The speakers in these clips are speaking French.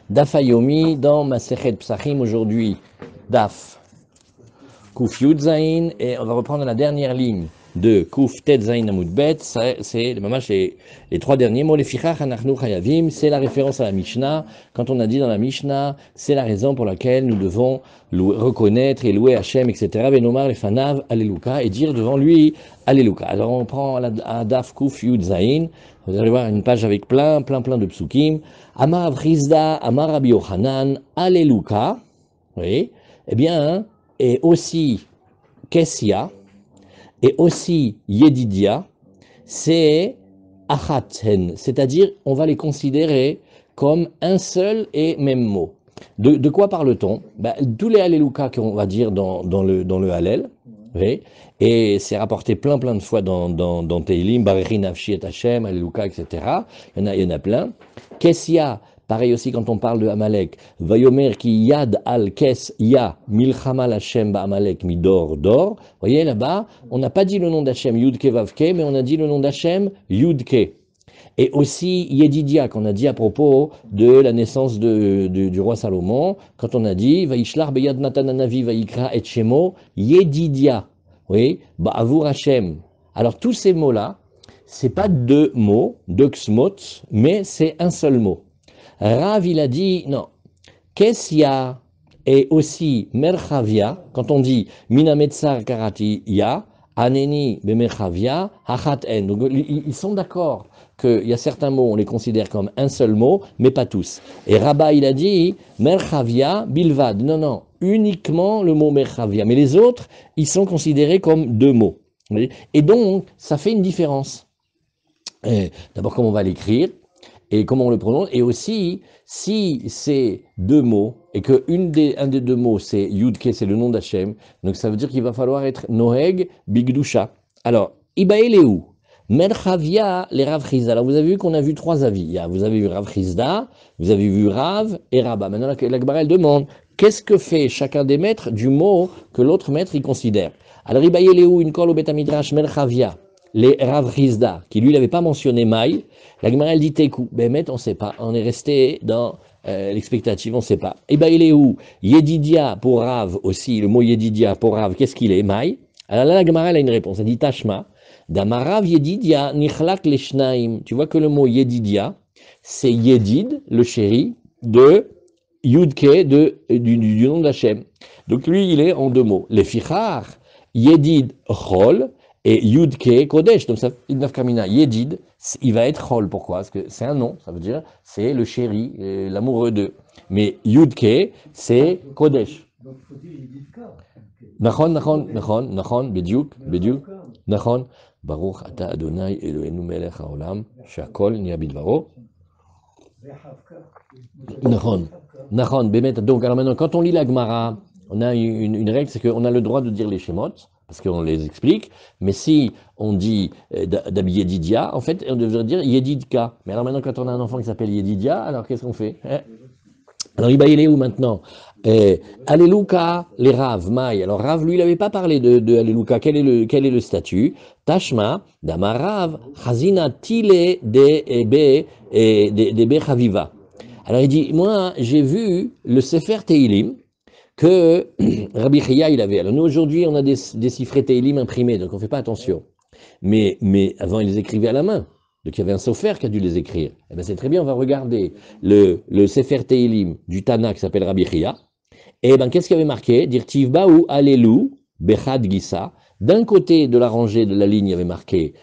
Daf Hayomi dans Masechet Psachim aujourd'hui. Daf Kuf Yud Zain, et on va reprendre la dernière ligne de Kuf Tet Zain Amud Bet. C'est les trois derniers mots. Les Fichach Anachnu Chayavim, c'est la référence à la Mishnah. Quand on a dit dans la Mishnah, c'est la raison pour laquelle nous devons reconnaître et louer Hachem, etc. Benomar Lefanav Alléluia, et dire devant lui Alléluia. Alors on prend la Daf Kuf Yud Zain. Vous allez voir une page avec plein de psukim. Amar Avrizda, Amar Rabbi Yochanan, Alléluia. Oui. Eh bien, et aussi Kessia, et aussi Yedidia, c'est Achaten, c'est-à-dire on va les considérer comme un seul et même mot. De quoi parle-t-on? Tous les Alléluia qu'on va dire dans le Hallel, oui, et c'est rapporté plein de fois dans Teilim, Barechi Nafshi et Hashem, Alléluia, etc. Il y en a plein. Kessia, pareil aussi quand on parle de Amalek, Vayomer ki yad al kes ya milchama l'Hashem ba Amalek midor dor. Vous voyez là-bas, on n'a pas dit le nom d'Hashem Yudke Vavke, mais on a dit le nom d'Hashem Yudke. Et aussi Yedidia, qu'on a dit à propos de la naissance du roi Salomon, quand on a dit Vaishlar beyad Natananavi vaikra et shemo Yedidia. Oui, Ba'avur Hashem. Alors tous ces mots-là, c'est pas deux mots, deux ksmot, mais c'est un seul mot. Rav, il a dit, non, Kessia et aussi Merchavia, quand on dit Minametzar Karati Ya, Aneni Bemerchavia, Hachat En. Donc ils sont d'accord qu'il y a certains mots, on les considère comme un seul mot, mais pas tous. Et Rabba, il a dit Merchavia Bilvad. Non, uniquement le mot Merchavia. Mais les autres, ils sont considérés comme deux mots. Et donc, ça fait une différence. D'abord, comment on va l'écrire et comment on le prononce, et aussi, si c'est deux mots, et que un des deux mots, c'est Yudke, c'est le nom d'Hachem, donc ça veut dire qu'il va falloir être Noheg Bigdusha. Alors, Ibaeleu, Merchavia, les Rav Chizda. Alors, vous avez vu qu'on a vu trois avis. Vous avez vu Rav Chizda, vous avez vu Rav et Rabba. Maintenant, la Gemara, elle demande, qu'est-ce que fait chacun des maîtres du mot que l'autre maître, il considère? Alors, Ibaeleu, une kol au Bet Midrash, Merchavia, les Rav Chizda, qui lui n'avait pas mentionné Maï, la Gemara elle dit Tekou, on ne sait pas, on est resté dans l'expectative, on ne sait pas. Et il est où? Yedidia pour Rav aussi, le mot Yedidia pour Rav, qu'est-ce qu'il est? Maï. Alors là la Gemara elle a une réponse, elle dit Tashma, Damarav Yedidia nichlak leshnaim. Tu vois que le mot Yedidia, c'est Yedid, le chéri, de Yudke, du nom d'Hachem. Donc lui il est en deux mots. Les Fichar, Yedid Chol, et Yudke Kodesh, donc ça, Nafkamina, Yedid, il va être Chol. Pourquoi? Parce que c'est un nom, ça veut dire c'est le chéri, l'amoureux d'eux. Mais Yudke, c'est Kodesh. Donc il faut dire Yedidka. Nachon, Bediuk, Nachon, Baruch Ata Adonai Eloheinu Melech HaOlam, Shakol Nia Bidvaro. Nachon, Bémet. Donc alors maintenant, quand on lit la Gemara, on a une règle, c'est qu'on a le droit de dire les Shemot, parce qu'on les explique, mais si on dit Yedidia, en fait, on devrait dire Yedidka. Mais alors maintenant, quand on a un enfant qui s'appelle Yedidia, alors qu'est-ce qu'on fait? Alors, il est où maintenant? Alléluia, les Rav, Maï. Alors, Rav, lui, il n'avait pas parlé de Alléluia. Quel est le statut? Tashma, Damarav, Chazina, Tile, de Chaviva. Alors, il dit, moi, j'ai vu le Sefer Teilim, que Rabbi Chia il avait. Alors nous aujourd'hui on a des décifrés Teilim imprimés, donc on ne fait pas attention. Mais avant ils les écrivaient à la main. Donc il y avait un sofer qui a dû les écrire. Eh bien c'est très bien, on va regarder le Sefer Teilim du Tana qui s'appelle Rabbi Chia. Et ben qu'est-ce qu'il y avait marqué? Dirtiv Baou Alelu Bechad Gissa. D'un côté de la rangée de la ligne il y avait marqué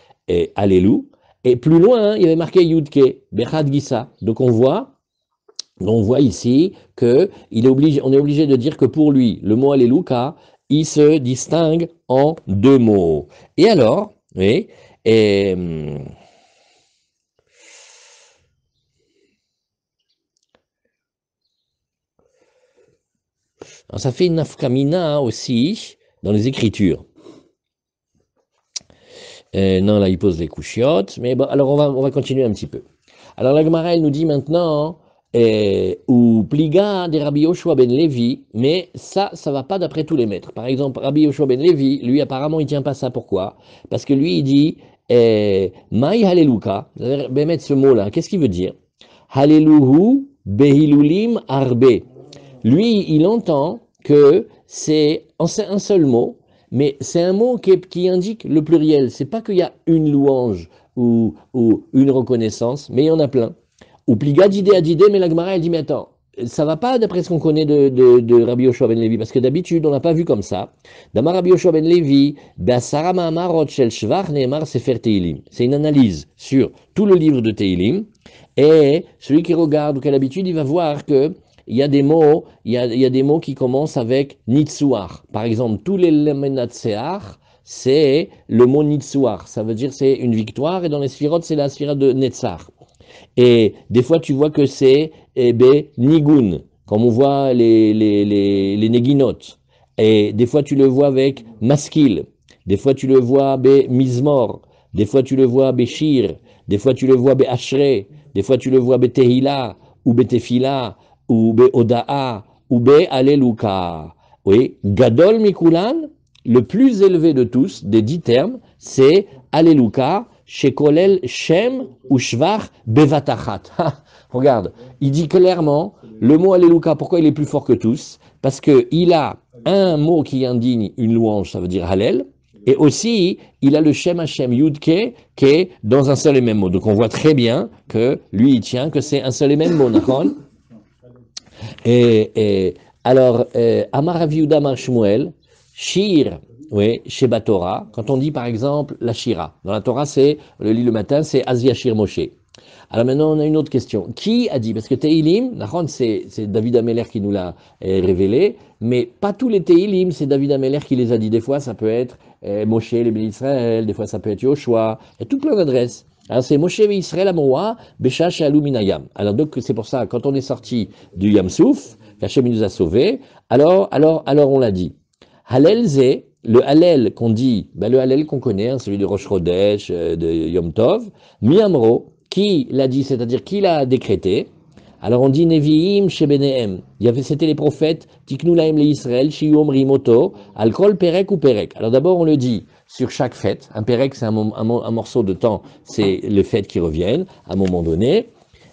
Alelu, et plus loin il y avait marqué Yudke Bechad Gissa. Donc on voit ici qu'on est obligé de dire que pour lui, le mot Alléluia, il se distingue en deux mots. Et alors, oui, alors ça fait une nafkamina aussi dans les Écritures. Non, là, il pose les couchiottes, mais bon, alors on va continuer un petit peu. Alors la Gemara, elle nous dit maintenant ou pliga des Rabbi Yoshua ben Levi, mais ça va pas d'après tous les maîtres. Par exemple, Rabbi Yoshua ben Levi, lui apparemment il tient pas ça. Pourquoi? Parce que lui il dit Maï Haleluka, mettre ce mot-là, qu'est-ce qu'il veut dire? Haleluhu Behilulim arbe. Lui, il entend que c'est un seul mot, mais c'est un mot qui indique le pluriel. C'est pas qu'il y a une louange ou une reconnaissance, mais il y en a plein. Ou pliga d'idée à d'idée, mais la Gemara, elle dit, mais attends, ça va pas d'après ce qu'on connaît de Rabbi Yoshua ben Levi, parce que d'habitude, on l'a pas vu comme ça. Damar Rabbi Yoshua ben Levi, Be'asara ma'amarot shel shvach ne'emar sefer Teilim. C'est une analyse sur tout le livre de Teilim, et celui qui regarde ou qui a l'habitude, il va voir que il y a des mots, il y a des mots qui commencent avec nitsuar. Par exemple, tous les lemenatsear, c'est le mot nitsuar. Ça veut dire c'est une victoire, et dans les sphirotes, c'est la sphira de Netzar. Et des fois, tu vois que c'est nigun, comme on voit les neginot. Et des fois, tu le vois avec maskil. Des fois, tu le vois mizmor. Des fois, tu le vois shir. Des fois, tu le vois ashre. Des fois, tu le vois tehila, ou tefila, ou odaa, ou aleluka. Oui, gadol mikulan, le plus élevé de tous, des 10 termes, c'est aleluka, shekolel shem ou shvach bevatachat. Regarde, il dit clairement le mot Alléluia. Pourquoi il est plus fort que tous? Parce qu'il a un mot qui indigne une louange, ça veut dire Hallel, et aussi il a le Shem Hashem Yudke qui est dans un seul et même mot. Donc on voit très bien que lui il tient que c'est un seul et même mot. Et alors, Amar Rav Yehuda Amar Shmuel, Shir, oui, Sheba Torah, quand on dit par exemple la Shira, dans la Torah c'est, on le lit le matin, c'est Azia Shir Moshe. Alors maintenant on a une autre question. Qui a dit, parce que Teilim, c'est David Ameller qui nous l'a révélé, mais pas tous les Teilim, c'est David Ameller qui les a dit. Des fois ça peut être Moshe, les bénis d'Israël, des fois ça peut être Yoshua, il y a tout plein d'adresses. Alors c'est Moshe Israël Amoa, Besha Shalou Minayam. Alors donc c'est pour ça, quand on est sorti du Yamsouf, qu'Hachem nous a sauvés, alors on l'a dit. Hallel Zé, le Hallel qu'on dit, le Hallel qu'on connaît, hein, celui de Rosh Chodesh, de Yom Tov, Miamro, qui l'a dit, c'est-à-dire qui l'a décrété. Alors on dit Nevi'im Shebenehem. C'était les prophètes, Tiknu Lahem le Israël, Shiyom Rimoto, Alkol Perek ou Perek. Alors d'abord on le dit sur chaque fête. Un Perek c'est un morceau de temps, c'est les fêtes qui reviennent à un moment donné.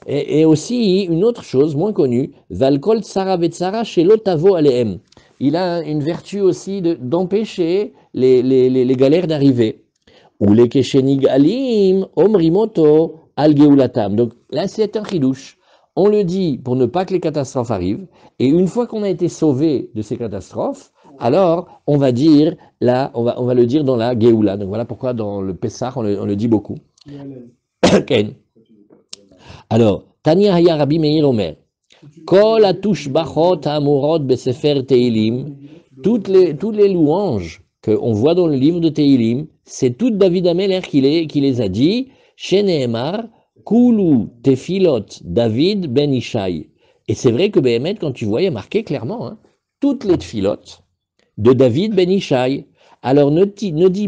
Et aussi une autre chose moins connue, Valkol Tsara Vetsara Shelotavo Alehem. Il a une vertu aussi d'empêcher les galères d'arriver. Ou les Keshenig Alim, Omrimoto, Al Geulatam. Donc là, c'est un chidouche. On le dit pour ne pas que les catastrophes arrivent. Et une fois qu'on a été sauvé de ces catastrophes, alors on va dire, là, on va le dire dans la Geoula. Donc voilà pourquoi dans le Pessah, on le dit beaucoup. Ken. Alors, Tanya Haya Rabbi Meir Omer. Kol atush bachot amorot besefer Teilim. Toutes les louanges qu'on voit dans le livre de Teilim, c'est tout David Ameller qui les a dit. Sheneemar, Kulu Tefilot David Ben Ishai. Et c'est vrai que Behemet, quand tu vois, il y a marqué clairement, hein, toutes les Tefilot de David Ben Ishai. Alors ne dis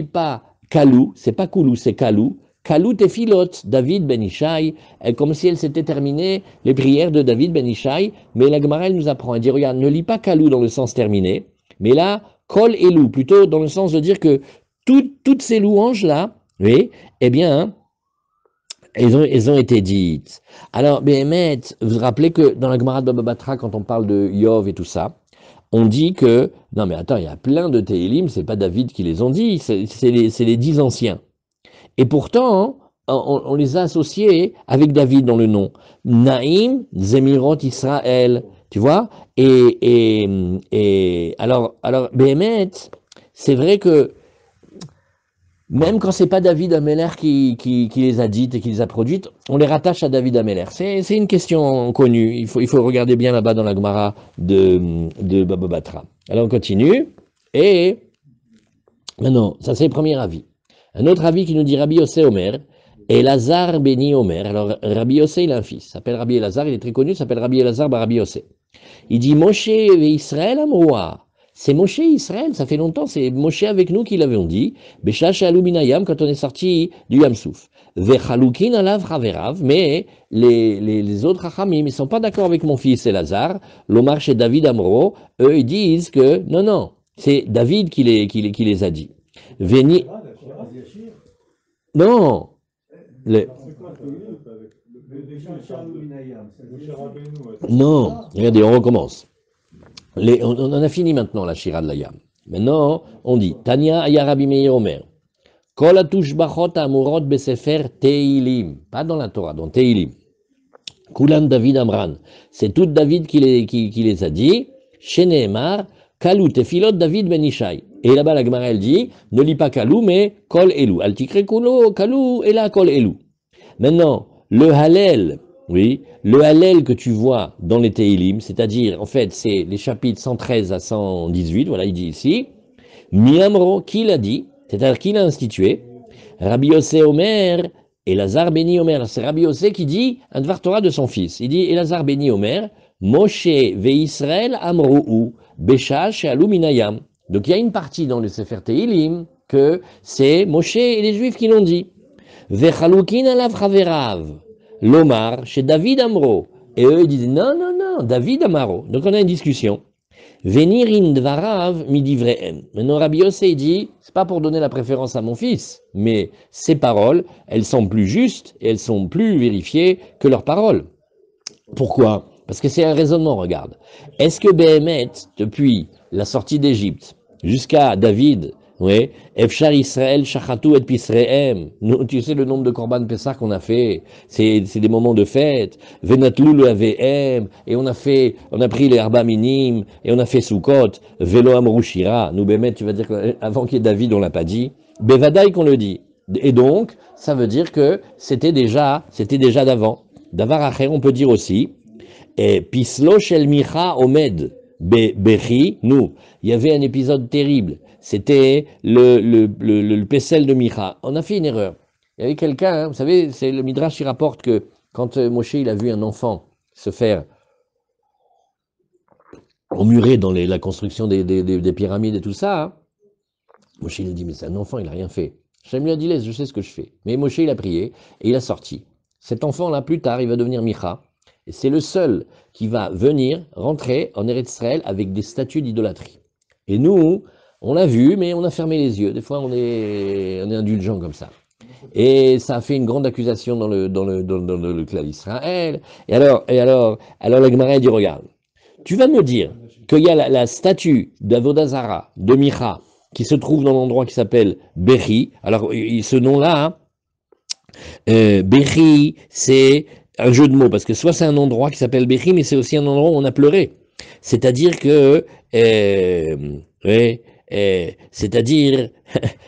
pas Kalou, c'est pas Koulou, c'est Kalou. Kalou Tefilot, David Ben Ishai, comme si elle s'était terminée, les prières de David Ben Ishai, mais la Gemara elle nous apprend, elle dit, regarde, ne lis pas Kalou dans le sens terminé, mais là, Kol Elou, plutôt dans le sens de dire que toutes ces louanges-là, oui, eh bien, elles ont été dites. Alors, Béhémet, vous vous rappelez que dans la Gemara de Baba Batra, quand on parle de Yov et tout ça, on dit que, non mais attends, il y a plein de Télim, c'est pas David qui les ont dit, c'est les 10 anciens. Et pourtant, on les a associés avec David dans le nom. Naïm, Zemirot, Israël, tu vois. Et alors, Béhémet, c'est vrai que même quand c'est pas David Ameller qui les a dites et qui les a produites, on les rattache à David Ameller. C'est une question connue. Il faut regarder bien là-bas dans la Gemara de Baba Batra. Alors on continue. Et maintenant, ça c'est le premier avis. Un autre avis qui nous dit Rabbi Yossé Omer, Elazar Beni Omer. Alors Rabbi Yossé, il a un fils, il s'appelle Rabbi Elazar, il est très connu, il s'appelle Rabbi Elazar bar Rabbi Yossé. Il dit Moshe et Israël Amroa. C'est Moshe Israël, ça fait longtemps, c'est Moshe avec nous qui l'avions dit. Beshash Aluminayam, quand on est sorti du Yamsouf. Vechalukin alav Raverav, mais les autres Hachamim, ils ne sont pas d'accord avec mon fils Elazar. L'Omar chez David Amro, eux, ils disent que non, c'est David qui les a dit. Veni. Non. Non, regardez, on recommence. On en a fini maintenant la Shira de la Yam. Maintenant, on dit Tanya Aya Rabbi Meir Omer. Kol hatushbachot amurot besefer Teilim. Pas dans la Torah, dans Teilim. Kulan David Amran. C'est tout David qui les a dit. Sheneemar, Kalou Tefilot David Ben Ishai. Et là-bas, la Gemara, elle dit, ne lis pas Kalou, mais Kol Elou. Al tikre Kalou, et là, Kol Elou. Maintenant, le Hallel, oui, le Hallel que tu vois dans les Teilim, c'est-à-dire, en fait, c'est les chapitres 113 à 118, voilà, il dit ici, Miamro, qui l'a dit, c'est-à-dire qui l'a institué, Rabbi Yossé Omer, Elazar Beni Omer, c'est Rabbi Yossé qui dit un Dvar Torah de son fils. Il dit Elazar Beni Omer, Moshe ve Israël amrohu, Besha she'alu minayam. Donc il y a une partie dans le Sefer Teilim que c'est Moshe et les Juifs qui l'ont dit. Vechalukin alav chaverav, Lomar chez David Amro. Et eux ils disent non, non, non, David Amaro. Donc on a une discussion. Venirin dvarav midivrehem. Maintenant Rabbi Yossé dit, c'est pas pour donner la préférence à mon fils, mais ces paroles, elles sont plus justes et elles sont plus vérifiées que leurs paroles. Pourquoi? Parce que c'est un raisonnement, regarde. Est-ce que Béhémet, depuis la sortie d'Égypte jusqu'à David, oui, Efshar Israël, Shachatu et Pisrehem, tu sais le nombre de Korban Pessah qu'on a fait, c'est des moments de fête, Venatlu le AVM, et on a pris les Arba Minim, et on a fait Sukkot, Velo Amrushira, nous Béhémet, tu vas dire qu'avant qu'il y ait David, on l'a pas dit, Bevadaï qu'on le dit. Et donc, ça veut dire que c'était déjà d'avant. Davar Acher, on peut dire aussi, et Pislo Shel Micha Omed Bechi, nous, il y avait un épisode terrible, c'était le Pessel de Micha. On a fait une erreur. Il y avait quelqu'un, vous savez, c'est le Midrash qui rapporte que quand Moshe il a vu un enfant se faire emmurer dans la construction des pyramides et tout ça, hein, Moshe il a dit mais c'est un enfant, il n'a rien fait. Hachem lui a dit laisse, je sais ce que je fais. Mais Moshe il a prié et il a sorti. Cet enfant-là, plus tard, il va devenir Micha. Et c'est le seul qui va venir rentrer en Eretz Israël avec des statues d'idolâtrie. Et nous, on l'a vu, mais on a fermé les yeux. Des fois, on est indulgent comme ça. Et ça a fait une grande accusation dans le clan d'Israël. Et alors, la Gemara dit, regarde, tu vas me dire qu'il y a la statue d'Avodazara, de Micha, qui se trouve dans l'endroit qui s'appelle Bechi. Alors, ce nom-là, Bechi, c'est un jeu de mots, parce que soit c'est un endroit qui s'appelle Bechi, mais c'est aussi un endroit où on a pleuré. C'est-à-dire que, c'est-à-dire,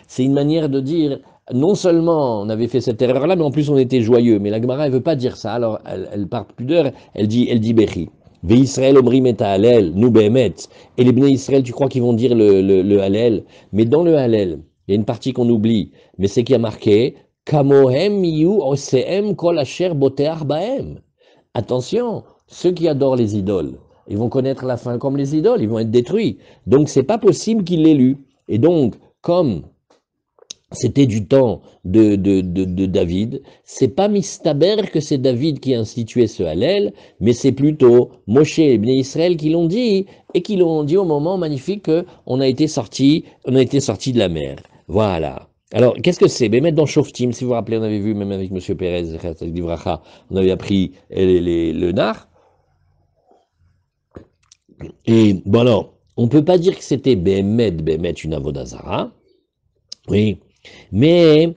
c'est une manière de dire, non seulement on avait fait cette erreur-là, mais en plus on était joyeux. Mais la Gemara, elle veut pas dire ça, alors elle part plus d'heure, elle dit Bechi. Ve Israël omrim et Hallel, nous behemet. Et les Bnei Israël, tu crois qu'ils vont dire le Hallel? Mais dans le Hallel, il y a une partie qu'on oublie, mais c'est qu'il y a marqué, Kamohem yu oseem kol asher boteach bahem. Attention, ceux qui adorent les idoles, ils vont connaître la fin comme les idoles, ils vont être détruits. Donc c'est pas possible qu'il l'ait lu. Et donc, comme c'était du temps de David, c'est pas mistaber que c'est David qui a institué ce Hallel, mais c'est plutôt Moshe et Bnei Israël qui l'ont dit, et qui l'ont dit au moment magnifique qu'on a été sorti de la mer. Voilà. Alors, qu'est-ce que c'est? Ben, mettre dans Shoftim, si vous vous rappelez, on avait vu, même avec M. Pérez, on avait appris le nar. Et bon alors, on ne peut pas dire que c'était Behemet une Avodazara, oui, mais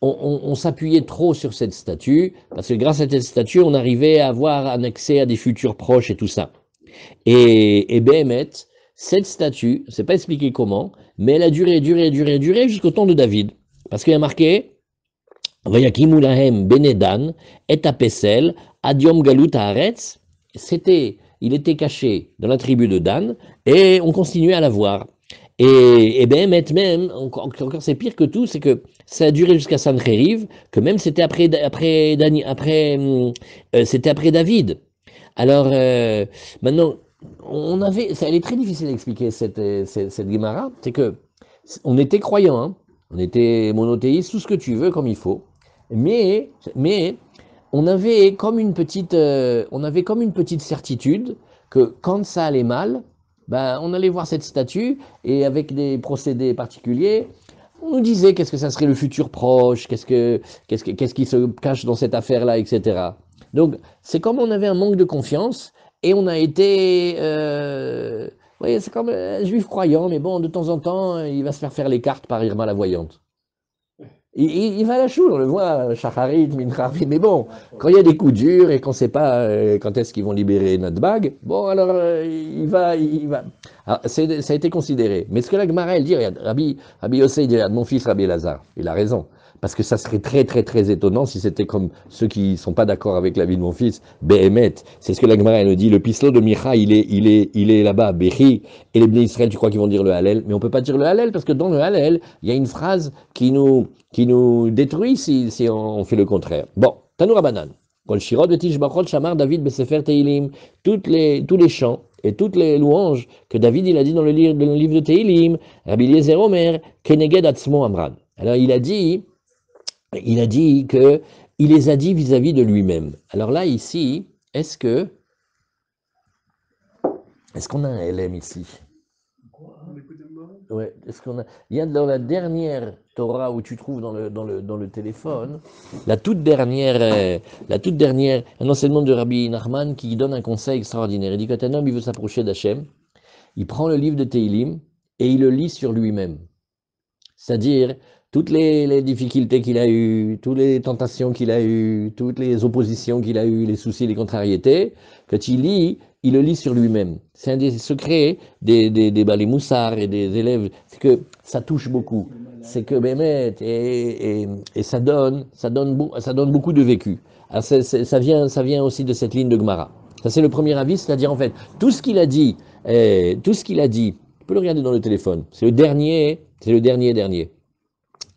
on s'appuyait trop sur cette statue, parce que grâce à cette statue, on arrivait à avoir un accès à des futurs proches et tout ça. Et Behemet, cette statue, je ne sais pas expliquer comment, mais elle a duré jusqu'au temps de David. Parce qu'il y a marqué, Vayakimu lahem benedan et apesel adiom galut haaretz. Il était caché dans la tribu de Dan, et on continuait à la voir. Et Behemet même, encore c'est pire que tout, c'est que ça a duré jusqu'à Sancheriv, que même c'était après David. Alors, maintenant, elle est très difficile à expliquer cette Gemara, c'est que on était croyants, hein, on était monothéistes, tout ce que tu veux, comme il faut, mais on avait comme une petite certitude que quand ça allait mal, ben, on allait voir cette statue et avec des procédés particuliers, On nous disait qu'est-ce que ça serait le futur proche, qu'est-ce qui se cache dans cette affaire-là, etc. Donc, c'est comme on avait un manque de confiance et on a été, vous voyez, c'est comme un juif croyant, mais bon, de temps en temps, il va se faire les cartes par Irma la voyante. Il va à la choule, on le voit, Shacharit, Mincharit, mais bon, quand il y a des coups durs et qu'on ne sait pas quand est-ce qu'ils vont libérer notre bague, bon, alors il va. Alors, ça a été considéré. Mais ce que la Gemara, elle dit, regarde, Rabbi Yossé, il dit, regarde, mon fils Rabbi Elazar, il a raison. Parce que ça serait très, très, très étonnant si c'était comme ceux qui ne sont pas d'accord avec la vie de mon fils, Behemet. C'est ce que la Gemara, elle nous dit, le pislo de Micha, il est là-bas, Bechi, et les Bnei Israël, tu crois qu'ils vont dire le Hallel, mais on ne peut pas dire le Hallel, parce que dans le Hallel, il y a une phrase qui nous détruit si on fait le contraire. Bon, Tanoura Banan. Kol Shirot Betishbachot Shamar David Besefer Teilim. Tous les chants et toutes les louanges que David il a dit dans le livre de Teilim, Rabbi Eliezer Omer, Keneged Atzmo Amran. Alors il a dit que il les a dit vis-à-vis de lui-même. Alors là, ici, est-ce qu'on a un LM ici? Ouais, est-ce qu'on a... Il y a dans la dernière Torah où tu trouves dans le téléphone, la toute dernière, un enseignement de Rabbi Nachman qui donne un conseil extraordinaire. Il dit quand un homme il veut s'approcher d'Hachem, il prend le livre de Teilim et il le lit sur lui-même. C'est-à-dire, toutes les difficultés qu'il a eues, toutes les tentations qu'il a eues, toutes les oppositions qu'il a eues, les soucis, les contrariétés, quand il le lit sur lui-même. C'est un des secrets des balais moussards et des élèves, c'est que ça touche beaucoup. C'est que Bémet, et ça donne beaucoup de vécu. Alors ça vient aussi de cette ligne de Gemara. Ça c'est le premier avis, c'est-à-dire en fait, tout ce qu'il a dit, tu peux le regarder dans le téléphone, c'est le dernier.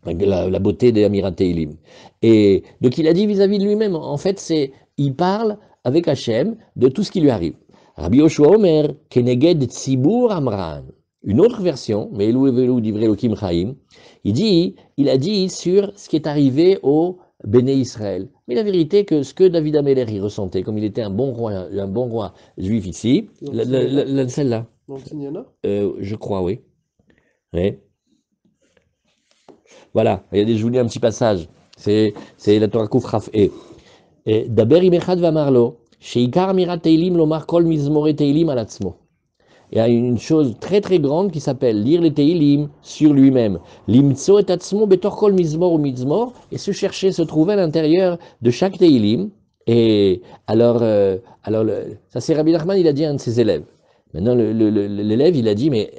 La beauté des Amirat Teilim. Et donc il a dit vis-à-vis de lui-même, en fait, il parle avec Hachem de tout ce qui lui arrive. Rabbi Yoshua Omer, Keneged Tzibur Amran. Une autre version, mais Elou Evelu Divrei Elokim Chaim, il a dit sur ce qui est arrivé au Béné Israël. Mais la vérité est que ce que David Améler y ressentait, comme il était un bon roi juif ici, celle-là. Je crois, oui. Oui. Voilà, je vous lis un petit passage. C'est la Torah Kouf Raf E. Daber imechad vamarlo, sheikar amirat teilim lomar kol mizmore teilim al atzmo. Il y a une chose très très grande qui s'appelle lire les teilim sur lui-même. Limtso et atzmo betor kol mizmor ou mizmor, et se chercher, se trouver à l'intérieur de chaque teilim. Et alors, ça c'est Rabbi Nachman, il a dit à un de ses élèves. Maintenant, l'élève, il a dit, mais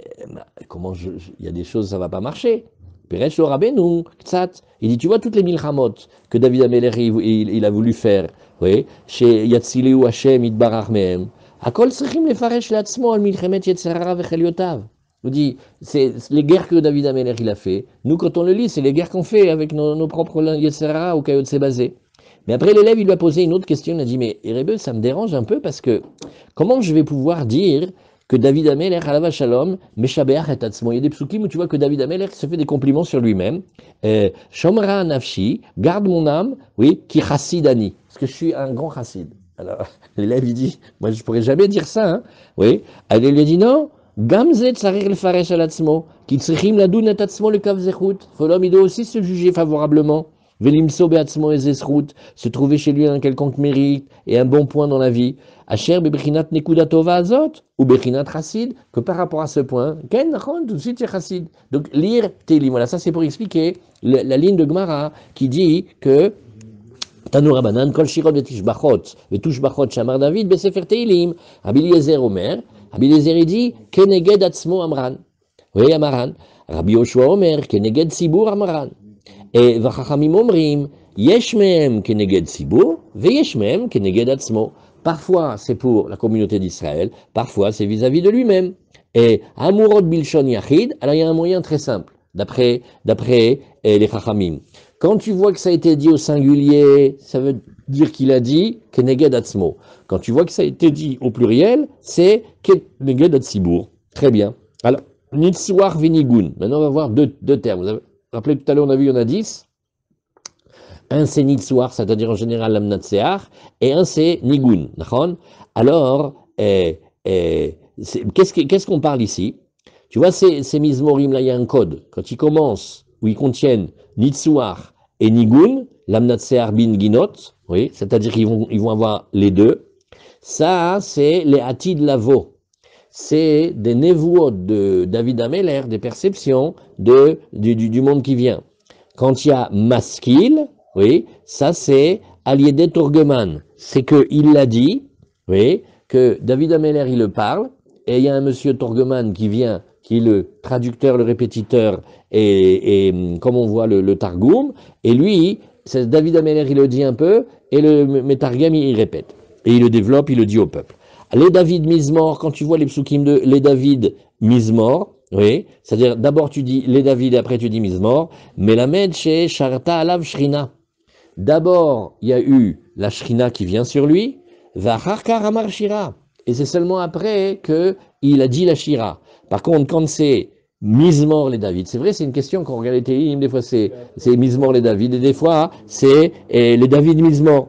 comment il y a des choses, ça va pas marcher. Il dit, tu vois toutes les milchamot que David Améler il a voulu faire, oui, chez Yatzileu Hashem Yitbarach Mehem. Akol tzrichim lefaresh leatzmo al milchemet yetzerara vecheliotav. Il dit, c'est les guerres que David Améler il a fait. Nous, quand on le lit, c'est les guerres qu'on fait avec nos propres yetzerara ou kayot s'est basé. Mais après, l'élève, il lui a posé une autre question. Il a dit, mais Rebbe, ça me dérange un peu parce que comment je vais pouvoir dire que David Améler, Alava Shalom, Meshabeach et Atzmo. Il y a des psukim où tu vois que David Améler se fait des compliments sur lui-même. Shomra Nafshi, garde mon âme, oui, qui chassidani. Parce que je suis un grand chassid. Alors, l'élève, il dit, moi, je pourrais jamais dire ça, hein. Oui. Elle lui a dit, non, Gamze tsarir le faresh al Atzmo, qui tsrichim ladun et Atzmo le kav zechut. L'homme, il doit aussi se juger favorablement. Velimso beatzmo et zesrut, se trouver chez lui un quelconque mérite et un bon point dans la vie. Asher bebrinat nekuda tova azot ou bebrinat chassid, que par rapport à ce point, ken nachon, tout de suite c'est chassid. Donc lire Teilim, voilà, ça c'est pour expliquer la ligne de Gemara qui dit que Tanoura Banan, kol shirot betishbachot shamar David besefer Teilim, Rabbi Eliezer Omer, Rabbi Eliezer dit keneged atzmo amran, oui amran, Rabbi Yoshua Omer keneged sibur amran. Et Vachachamim Omrim, yesh mehem keneged sibur, veyesh mehem keneged atzmo. Parfois c'est pour la communauté d'Israël, parfois c'est vis-à-vis de lui-même. Et Amurot Bilshon Yachid, alors il y a un moyen très simple, d'après les Chachamim. Quand tu vois que ça a été dit au singulier, ça veut dire qu'il a dit keneged atzmo. Quand tu vois que ça a été dit au pluriel, c'est keneged atzibur. Très bien. Alors, Nitsuar Vinigun. Maintenant on va voir deux termes. Vous avez rappelez tout à l'heure, on a vu, il y en a 10. Un c'est Nitsuar, c'est-à-dire en général l'amnatsear, et un c'est Nigun. Alors, qu'est-ce qu'on parle ici? Tu vois, ces mizmorim là, il y a un code. Quand ils commencent, où ils contiennent Nitsuar et Nigun, Lamnatsear bin Ginot, oui, c'est-à-dire qu'ils vont avoir les deux. Ça, c'est les Atid Lavo. C'est des névuot de David Ameller, des perceptions du monde qui vient. Quand il y a Maskil, oui, ça c'est Aliédé Torgeman. C'est qu'il l'a dit, oui, que David Ameller, il le parle, et il y a un monsieur Torgeman qui vient, qui est le traducteur, le répétiteur, et comme on voit le Targum, et lui, c'est David Ameller, il le dit un peu, et le Metargam, il répète. Et il le développe, il le dit au peuple. Les David Mizmor, quand tu vois les psukim de les David Mizmor, oui, c'est-à-dire d'abord tu dis les David et après tu dis Mizmor, mais la med chez Sharta Alav Shrina. D'abord, il y a eu la Shrina qui vient sur lui, Vacharkar Amar Shira. Et c'est seulement après qu'il a dit la Shira. Par contre, quand c'est Mizmor les David, c'est vrai, c'est une question quand on regarde les Télim, des fois c'est Mizmor les David, et des fois c'est les David Mizmor.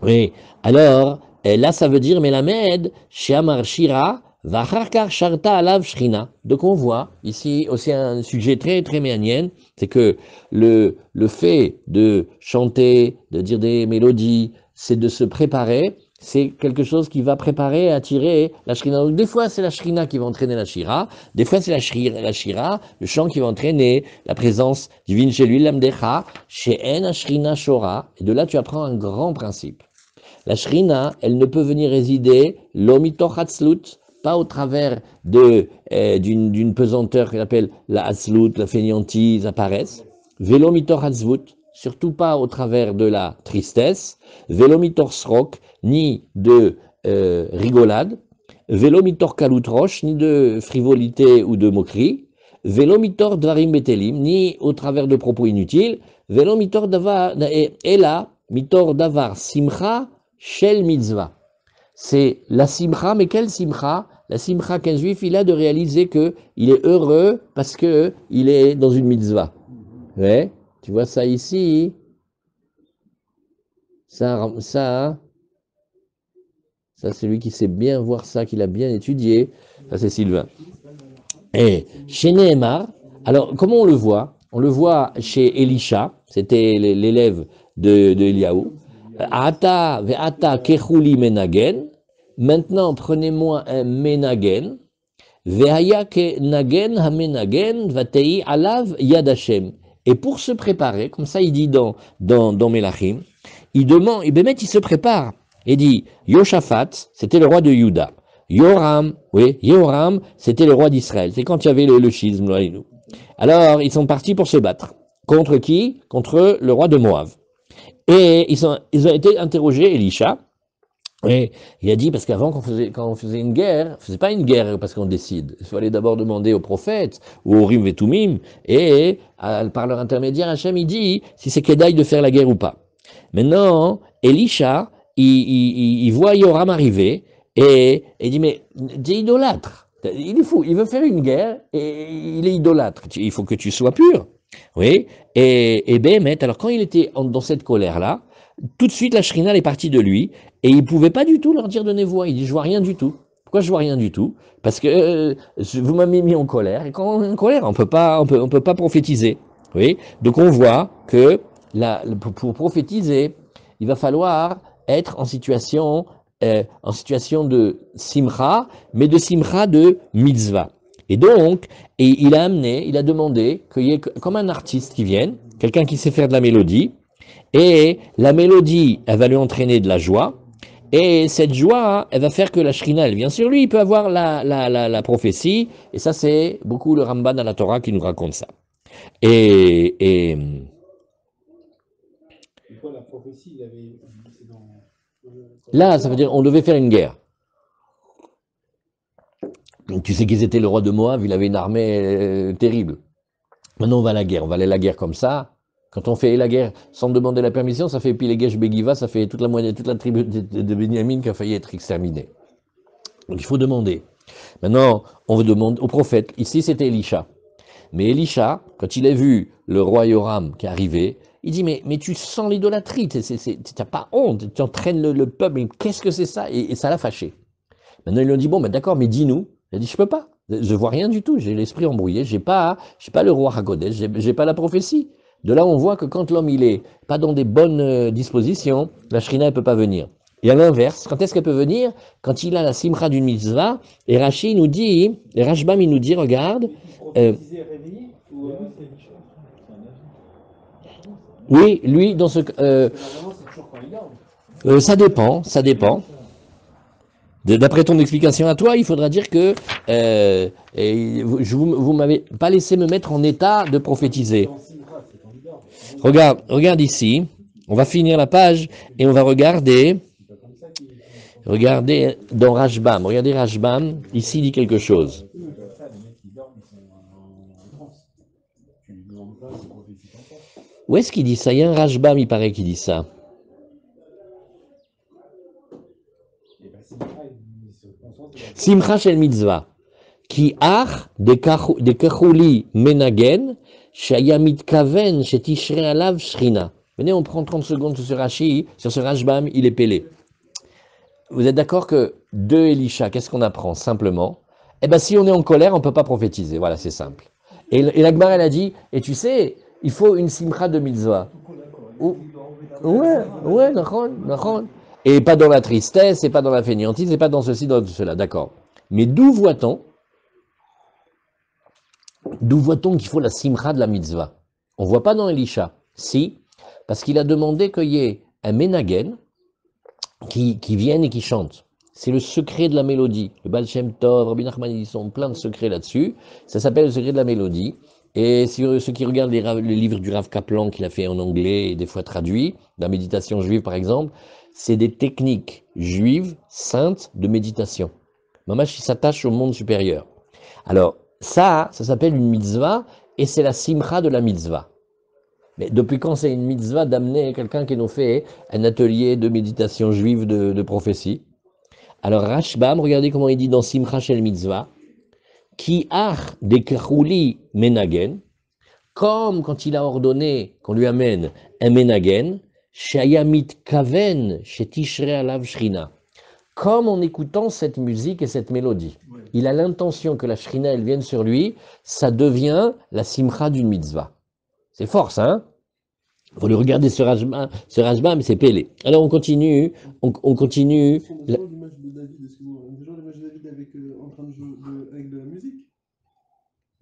Oui, alors, là ça veut dire Melamed, Sheamar Shira, Vacharkar Sharta Alav Shrina. Donc on voit ici aussi un sujet très très méanien, c'est que le fait de chanter, de dire des mélodies, c'est de se préparer, c'est quelque chose qui va préparer et attirer la Shrina. Donc des fois c'est la Shrina qui va entraîner la Shira, des fois c'est la Shira, le chant qui va entraîner la présence divine chez lui, l'Amdecha, chez En Shrina Shora, et de là tu apprends un grand principe. La Shrina, elle ne peut venir résider l'omitoch hatzlut, pas au travers d'une pesanteur qu'on appelle la hatzlut, la fainéantise apparaissent. Velomitoch hatzvut, surtout pas au travers de la tristesse. Velomitoch srok, ni de rigolade. Velomitoch kalutroche, ni de frivolité ou de moquerie. Velomitoch dvarim betelim, ni au travers de propos inutiles. Velomitoch davar, et là, mitor davar simcha, Shel mitzvah. C'est la simcha, mais quelle simcha? La simcha qu'un juif, il a de réaliser qu'il est heureux parce qu'il est dans une mitzvah. Ouais, tu vois ça ici? Ça, c'est lui qui sait bien voir ça, qu'il a bien étudié. Ça, c'est Sylvain. Et chez Nehemar, alors comment on le voit? On le voit chez Elisha, c'était l'élève de Eliaou. Ata ve'ata kechuli menagen. Maintenant, prenez-moi un menagen. Ve'haya ke nagen hamenagen vatei alav yad Hashem. Et pour se préparer, comme ça il dit dans Melachim, il demande, et Bémet il se prépare. Il dit, Yoshaphat, c'était le roi de Juda. Yoram, oui, Yoram, c'était le roi d'Israël. C'est quand il y avait le schisme. Alors, ils sont partis pour se battre. Contre qui? Contre le roi de Moab. Et ils ont été interrogés, Elisha, et il a dit, parce qu'avant, quand on faisait une guerre, on faisait pas une guerre parce qu'on décide. Il fallait d'abord demander aux prophètes, ou aux Rim Vetumim, et par leur intermédiaire, Hachem, il dit si c'est Kedaï de faire la guerre ou pas. Maintenant, Elisha, il voit Yoram arriver, et il dit, mais t'es idolâtre. Il est fou, il veut faire une guerre, et il est idolâtre. Il faut que tu sois pur. Oui, et Béhémet, alors quand il était dans cette colère-là, tout de suite la Shrina est partie de lui, et il ne pouvait pas du tout leur dire de névoie. Il dit, je vois rien du tout. Pourquoi je vois rien du tout? Parce que vous m'avez mis en colère, et quand on est en colère, on peut pas prophétiser. Oui, donc on voit que pour prophétiser, il va falloir être en situation de simcha, mais de simcha de mitzvah. Et donc, il a demandé qu'il y ait comme un artiste qui vienne, quelqu'un qui sait faire de la mélodie, et la mélodie, elle va lui entraîner de la joie, et cette joie, elle va faire que la Shrina, elle vient sur lui, il peut avoir la prophétie, et ça c'est beaucoup le Ramban dans la Torah qui nous raconte ça. Et la prophétie, il avait... là, ça veut dire on devait faire une guerre. Tu sais qu'ils étaient le roi de Moab, il avait une armée terrible. Maintenant on va à la guerre, on va aller à la guerre comme ça. Quand on fait la guerre sans demander la permission, ça fait Pilegesh Begiva, ça fait toute la tribu de Benjamin qui a failli être exterminée. Donc il faut demander. Maintenant, on veut demander au prophète. Ici c'était Elisha. Mais Elisha, quand il a vu le roi Yoram qui est arrivé, il dit mais tu sens l'idolâtrie, tu n'as pas honte, tu entraînes le peuple, mais qu'est-ce que c'est ça? Et ça l'a fâché. Maintenant ils lui ont dit bon, d'accord, mais dis-nous. Il a dit je peux pas. Je vois rien du tout, j'ai l'esprit embrouillé, j'ai pas le roi Hakodesh, j'ai pas la prophétie. De là, on voit que quand l'homme il est pas dans des bonnes dispositions, la Shrina elle peut pas venir. Et à l'inverse, quand est-ce qu'elle peut venir? Quand il a la simcha d'une mitzvah, et Rashi nous dit, et Rashbam il nous dit, regarde, Oui, qui euh, prophétisait réveillé ou oui, lui dans ce, normalement c'est toujours quand il dort. ça dépend, ça dépend. D'après ton explication à toi, il faudra dire que vous m'avez pas laissé me mettre en état de prophétiser. Regarde ici. On va finir la page et on va regarder dans Rashbam. Regardez Rashbam. Ici, il dit quelque chose. Où est-ce qu'il dit ça? Il y a un Rashbam, il paraît qu'il dit ça. Simcha shel mitzvah. Ki ach de kachuli menagen, shayamit kaven, shetishre alav shrina. Venez, on prend 30 secondes sur ce Rashi, sur ce Rashbam, il est pélé. Vous êtes d'accord que de Elisha, qu'est-ce qu'on apprend simplement? Eh bien, si on est en colère, on ne peut pas prophétiser. Voilà, c'est simple. Et l'Agmar, elle a dit, et tu sais, il faut une simcha de mitzvah. Ouais, d'accord. Et pas dans la tristesse, et pas dans la fainéantise, et pas dans ceci, dans cela, d'accord. Mais d'où voit-on qu'il faut la simcha de la mitzvah? On ne voit pas dans Elisha. Si, parce qu'il a demandé qu'il y ait un menagen qui vienne et qui chante. C'est le secret de la mélodie. Le Baal Shem Tov, Rabbi Nachman, ils sont plein de secrets là-dessus. Ça s'appelle le secret de la mélodie. Et ceux qui regardent les livres du Rav Kaplan qu'il a fait en anglais et des fois traduit, la méditation juive par exemple, c'est des techniques juives saintes de méditation. Mamash, il s'attache au monde supérieur. Alors, ça s'appelle une mitzvah et c'est la simcha de la mitzvah. Mais depuis quand c'est une mitzvah d'amener quelqu'un qui nous fait un atelier de méditation juive de prophétie? Alors Rashbam, regardez comment il dit dans Simcha Shel Mitzvah, Ki ach de kachuli menagen, comme quand il a ordonné qu'on lui amène un menagen, shayamit kaven shetishre alav shrina. Comme en écoutant cette musique et cette mélodie, il a l'intention que la shrina elle vienne sur lui, ça devient la simcha d'une mitzvah. C'est fort ça, hein? Il faut le regarder ce Rashbam, c'est pélé. Alors on continue. On a l'image de David, excuse-moi, on a toujours l'image de David avec, en train de jouer avec de la musique.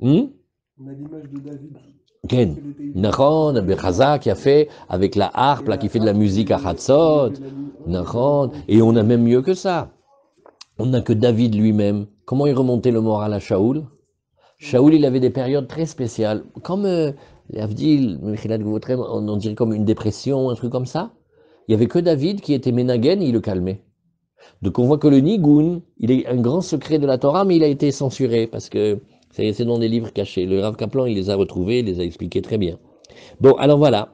On a l'image de David. Ken, Nachon, Bechazak qui a fait avec la harpe, là, qui fait de la musique à Hatzot. Nachon, et on a même mieux que ça. On n'a que David lui-même. Comment il remontait le moral à Shaoul? Shaoul, il avait des périodes très spéciales, comme les Avdil, on dirait comme une dépression, un truc comme ça. Il n'y avait que David qui était Ménagen, il le calmait. Donc on voit que le Nigun, il est un grand secret de la Torah, mais il a été censuré parce que c'est dans des livres cachés. Le Rav Kaplan, il les a retrouvés, il les a expliqués très bien. Bon, alors voilà.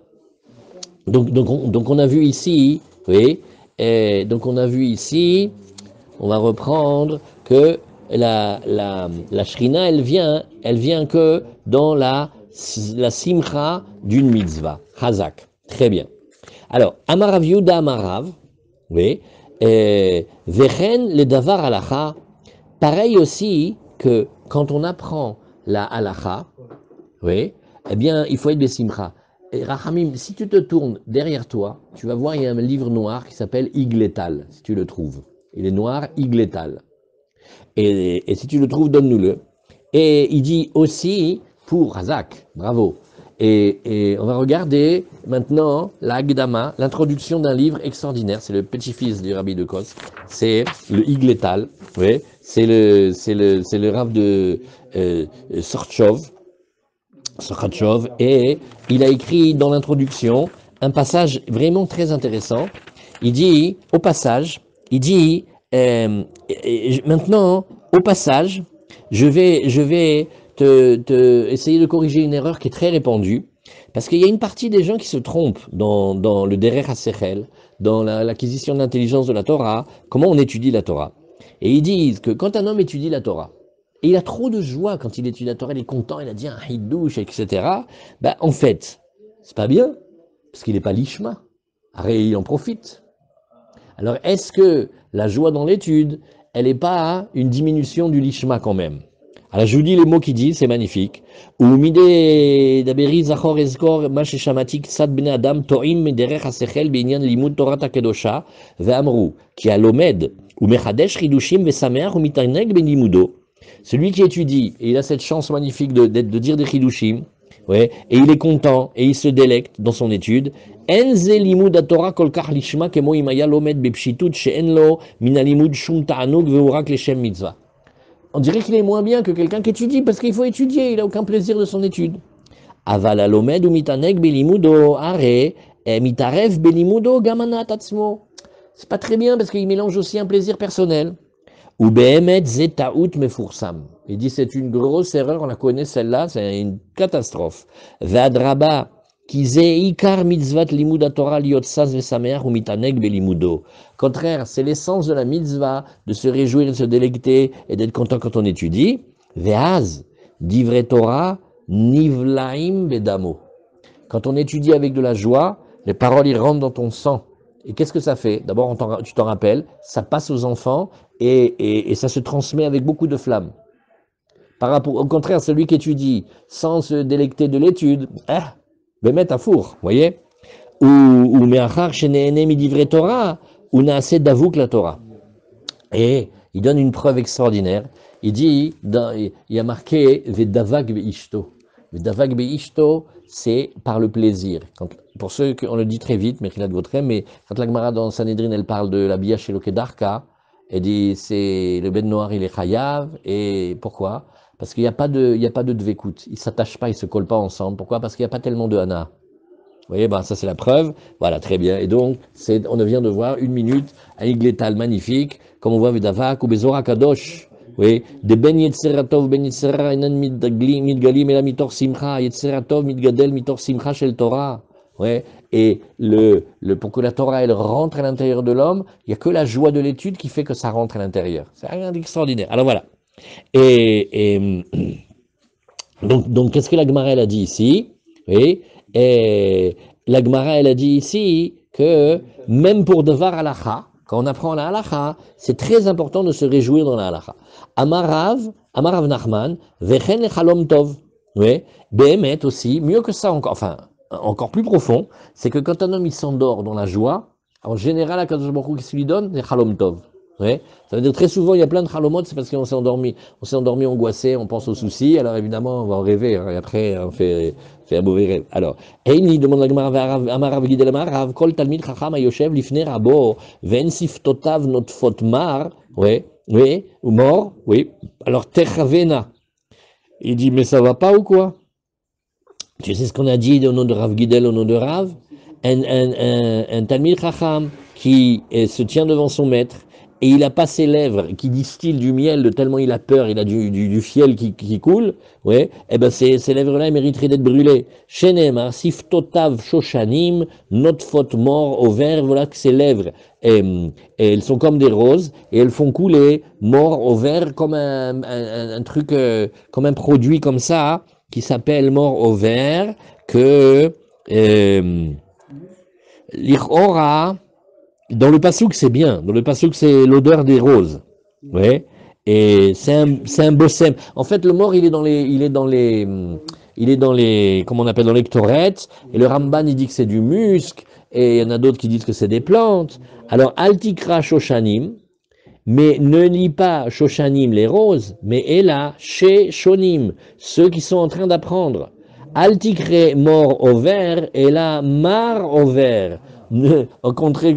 Donc on a vu ici, oui, donc on a vu ici, on va reprendre que la Shrina, elle vient que dans la simcha d'une mitzvah. Chazak. Très bien. Alors, Amarav Yuda Amarav, oui, Vechen le davar halacha, pareil aussi que quand on apprend la halacha, oui, eh bien, il faut être besimcha. Et Rachamim, si tu te tournes derrière toi, tu vas voir, il y a un livre noir qui s'appelle Igletal, si tu le trouves. Il est noir, Igletal. Et si tu le trouves, donne-nous-le. Et il dit aussi, pour Razak, bravo. Et on va regarder maintenant l'Agdama, l'introduction d'un livre extraordinaire. C'est le petit-fils du Rabbi de Kos. C'est le Igletal. Oui, c'est le Rav de Sorchov. Et il a écrit dans l'introduction un passage vraiment très intéressant. Il dit, au passage, maintenant, au passage, je vais essayer de corriger une erreur qui est très répandue, parce qu'il y a une partie des gens qui se trompent dans le Derer HaSechel, dans l'acquisition de l'intelligence de la Torah, comment on étudie la Torah. Et ils disent que quand un homme étudie la Torah, et il a trop de joie quand il étudie la Torah, il est content, il a dit un hidouche, etc. Ben, en fait, c'est pas bien, parce qu'il n'est pas l'ishma. Arrête, il en profite. Alors, est-ce que la joie dans l'étude, elle n'est pas une diminution du lishma quand même? Alors je vous dis les mots qu'il dit, c'est magnifique. Umide daberi zachor ezkor ma sheshamati ksad bnei adam to'im derech hasechel b'inyan limud Torah kedosha ve'amru ki alomed umechadesh chidushim ve'sameach umitaneg ben limudo. Celui qui étudie, et il a cette chance magnifique de dire des chidushim, ouais, et il est content, et il se délecte dans son étude. Enze limud haTorah kol kach lishma kemo imaya lomed bepshitut she'en lo min halimud shum ta'anug ve'urak leshem mitzvah. On dirait qu'il est moins bien que quelqu'un qui étudie, parce qu'il faut étudier, il n'a aucun plaisir de son étude. Aval alomed ou mitaneg belimudo are mitarev belimudo gamana tatzmo. C'est pas très bien parce qu'il mélange aussi un plaisir personnel. Ou behemet zetaout mefursam. Il dit c'est une grosse erreur, on la connaît celle-là, c'est une catastrophe. Vadraba kize ikar mitzvat limud Torah liot sas vesameach ou mitaneg belimudo. Contraire, c'est l'essence de la mitzvah, de se réjouir, de se délecter et d'être content quand on étudie. Ve'az, divrei Torah, nivlaim bedamo. Quand on étudie avec de la joie, les paroles y rentrent dans ton sang. Et qu'est-ce que ça fait? D'abord, tu t'en rappelles, ça passe aux enfants et ça se transmet avec beaucoup de flamme. Par rapport, au contraire, celui qui étudie sans se délecter de l'étude, mettre à four, voyez? Ou me'achar shene'ene midivrei Torah, ou naaseh davuk la Torah. Et il donne une preuve extraordinaire. Il dit, il y a marqué Vedavag be'ishto. Vedavag be'ishto, c'est par le plaisir. Pour ceux on le dit très vite, mais quand la Gemara dans Sanhedrin, elle parle de la Bia chez Lokedarka, elle dit c'est le ben noir, il est chayav. Et pourquoi? Parce qu'il n'y a pas de dvekut. Ils ne s'attachent pas, ils ne se collent pas ensemble. Pourquoi? Parce qu'il n'y a pas tellement de hana. Vous voyez, ça c'est la preuve. Voilà, très bien. Et donc, on vient de voir une minute, un iglétal magnifique, comme on voit Vedavak ou Bezora Kadosh. Oui, de ben Yetzeratov, ben Yetzera, inan mitgalim, et la mitor simcha, Yetzeratov, mitgadel, mitor simcha shel Torah. Ouais. Et pour que la Torah, elle rentre à l'intérieur de l'homme, il n'y a que la joie de l'étude qui fait que ça rentre à l'intérieur. C'est rien d'extraordinaire. Alors voilà. Donc qu'est-ce que la Gemara, elle a dit ici? Oui. Et la Gemara, elle a dit ici que même pour devar halacha, quand on apprend la halacha, c'est très important de se réjouir dans la halacha. Amarav Nachman, vechen lechalom tov. Oui, Behemet aussi, mieux que ça encore plus profond, c'est que quand un homme il s'endort dans la joie, en général, à Kadosh Baruch Hu, qu'est-ce qu'il lui donne? Des chalom tov. Ouais. Ça veut dire très souvent, il y a plein de chalomot, c'est parce qu'on s'est endormi angoissé, on pense aux soucis, alors évidemment, on va en rêver, et après, on fait un mauvais rêve. Alors, Eini demande la Gemara, Amarav Gidel Amarav, Kol Talmid Chacham Ayoshev Lifner Rabo, Ven Siftotav Notfot Mar, ou mort, oui. Alors, Techavena. Il dit, mais ça va pas ou quoi? Tu sais ce qu'on a dit au nom de Rav Gidel, au nom de Rav? Un Talmid Chacham qui se tient devant son maître, et il n'a pas ses lèvres qui distillent du miel de tellement il a peur, il a du fiel qui coule, et ben ces lèvres-là mériteraient d'être brûlées. Shenem, siftotav shoshanim, notfot mort au vert, voilà que ces lèvres, et elles sont comme des roses, et elles font couler mort au vert comme un truc, comme un produit comme ça, qui s'appelle mort au vert, que l'Ichora, dans le Passouk, c'est bien. Dans le Passouk, c'est l'odeur des roses. Ouais. Et c'est un bossem. En fait, le mort, il est dans les, comment on appelle, dans les ktorettes. Et le Ramban, il dit que c'est du musc. Et il y en a d'autres qui disent que c'est des plantes. Alors, altikra shoshanim. Mais ne lis pas shoshanim, les roses. Mais ella, chez shonim. Ceux qui sont en train d'apprendre. Altikre mort au vert. Et là, mar au vert. Au contraire,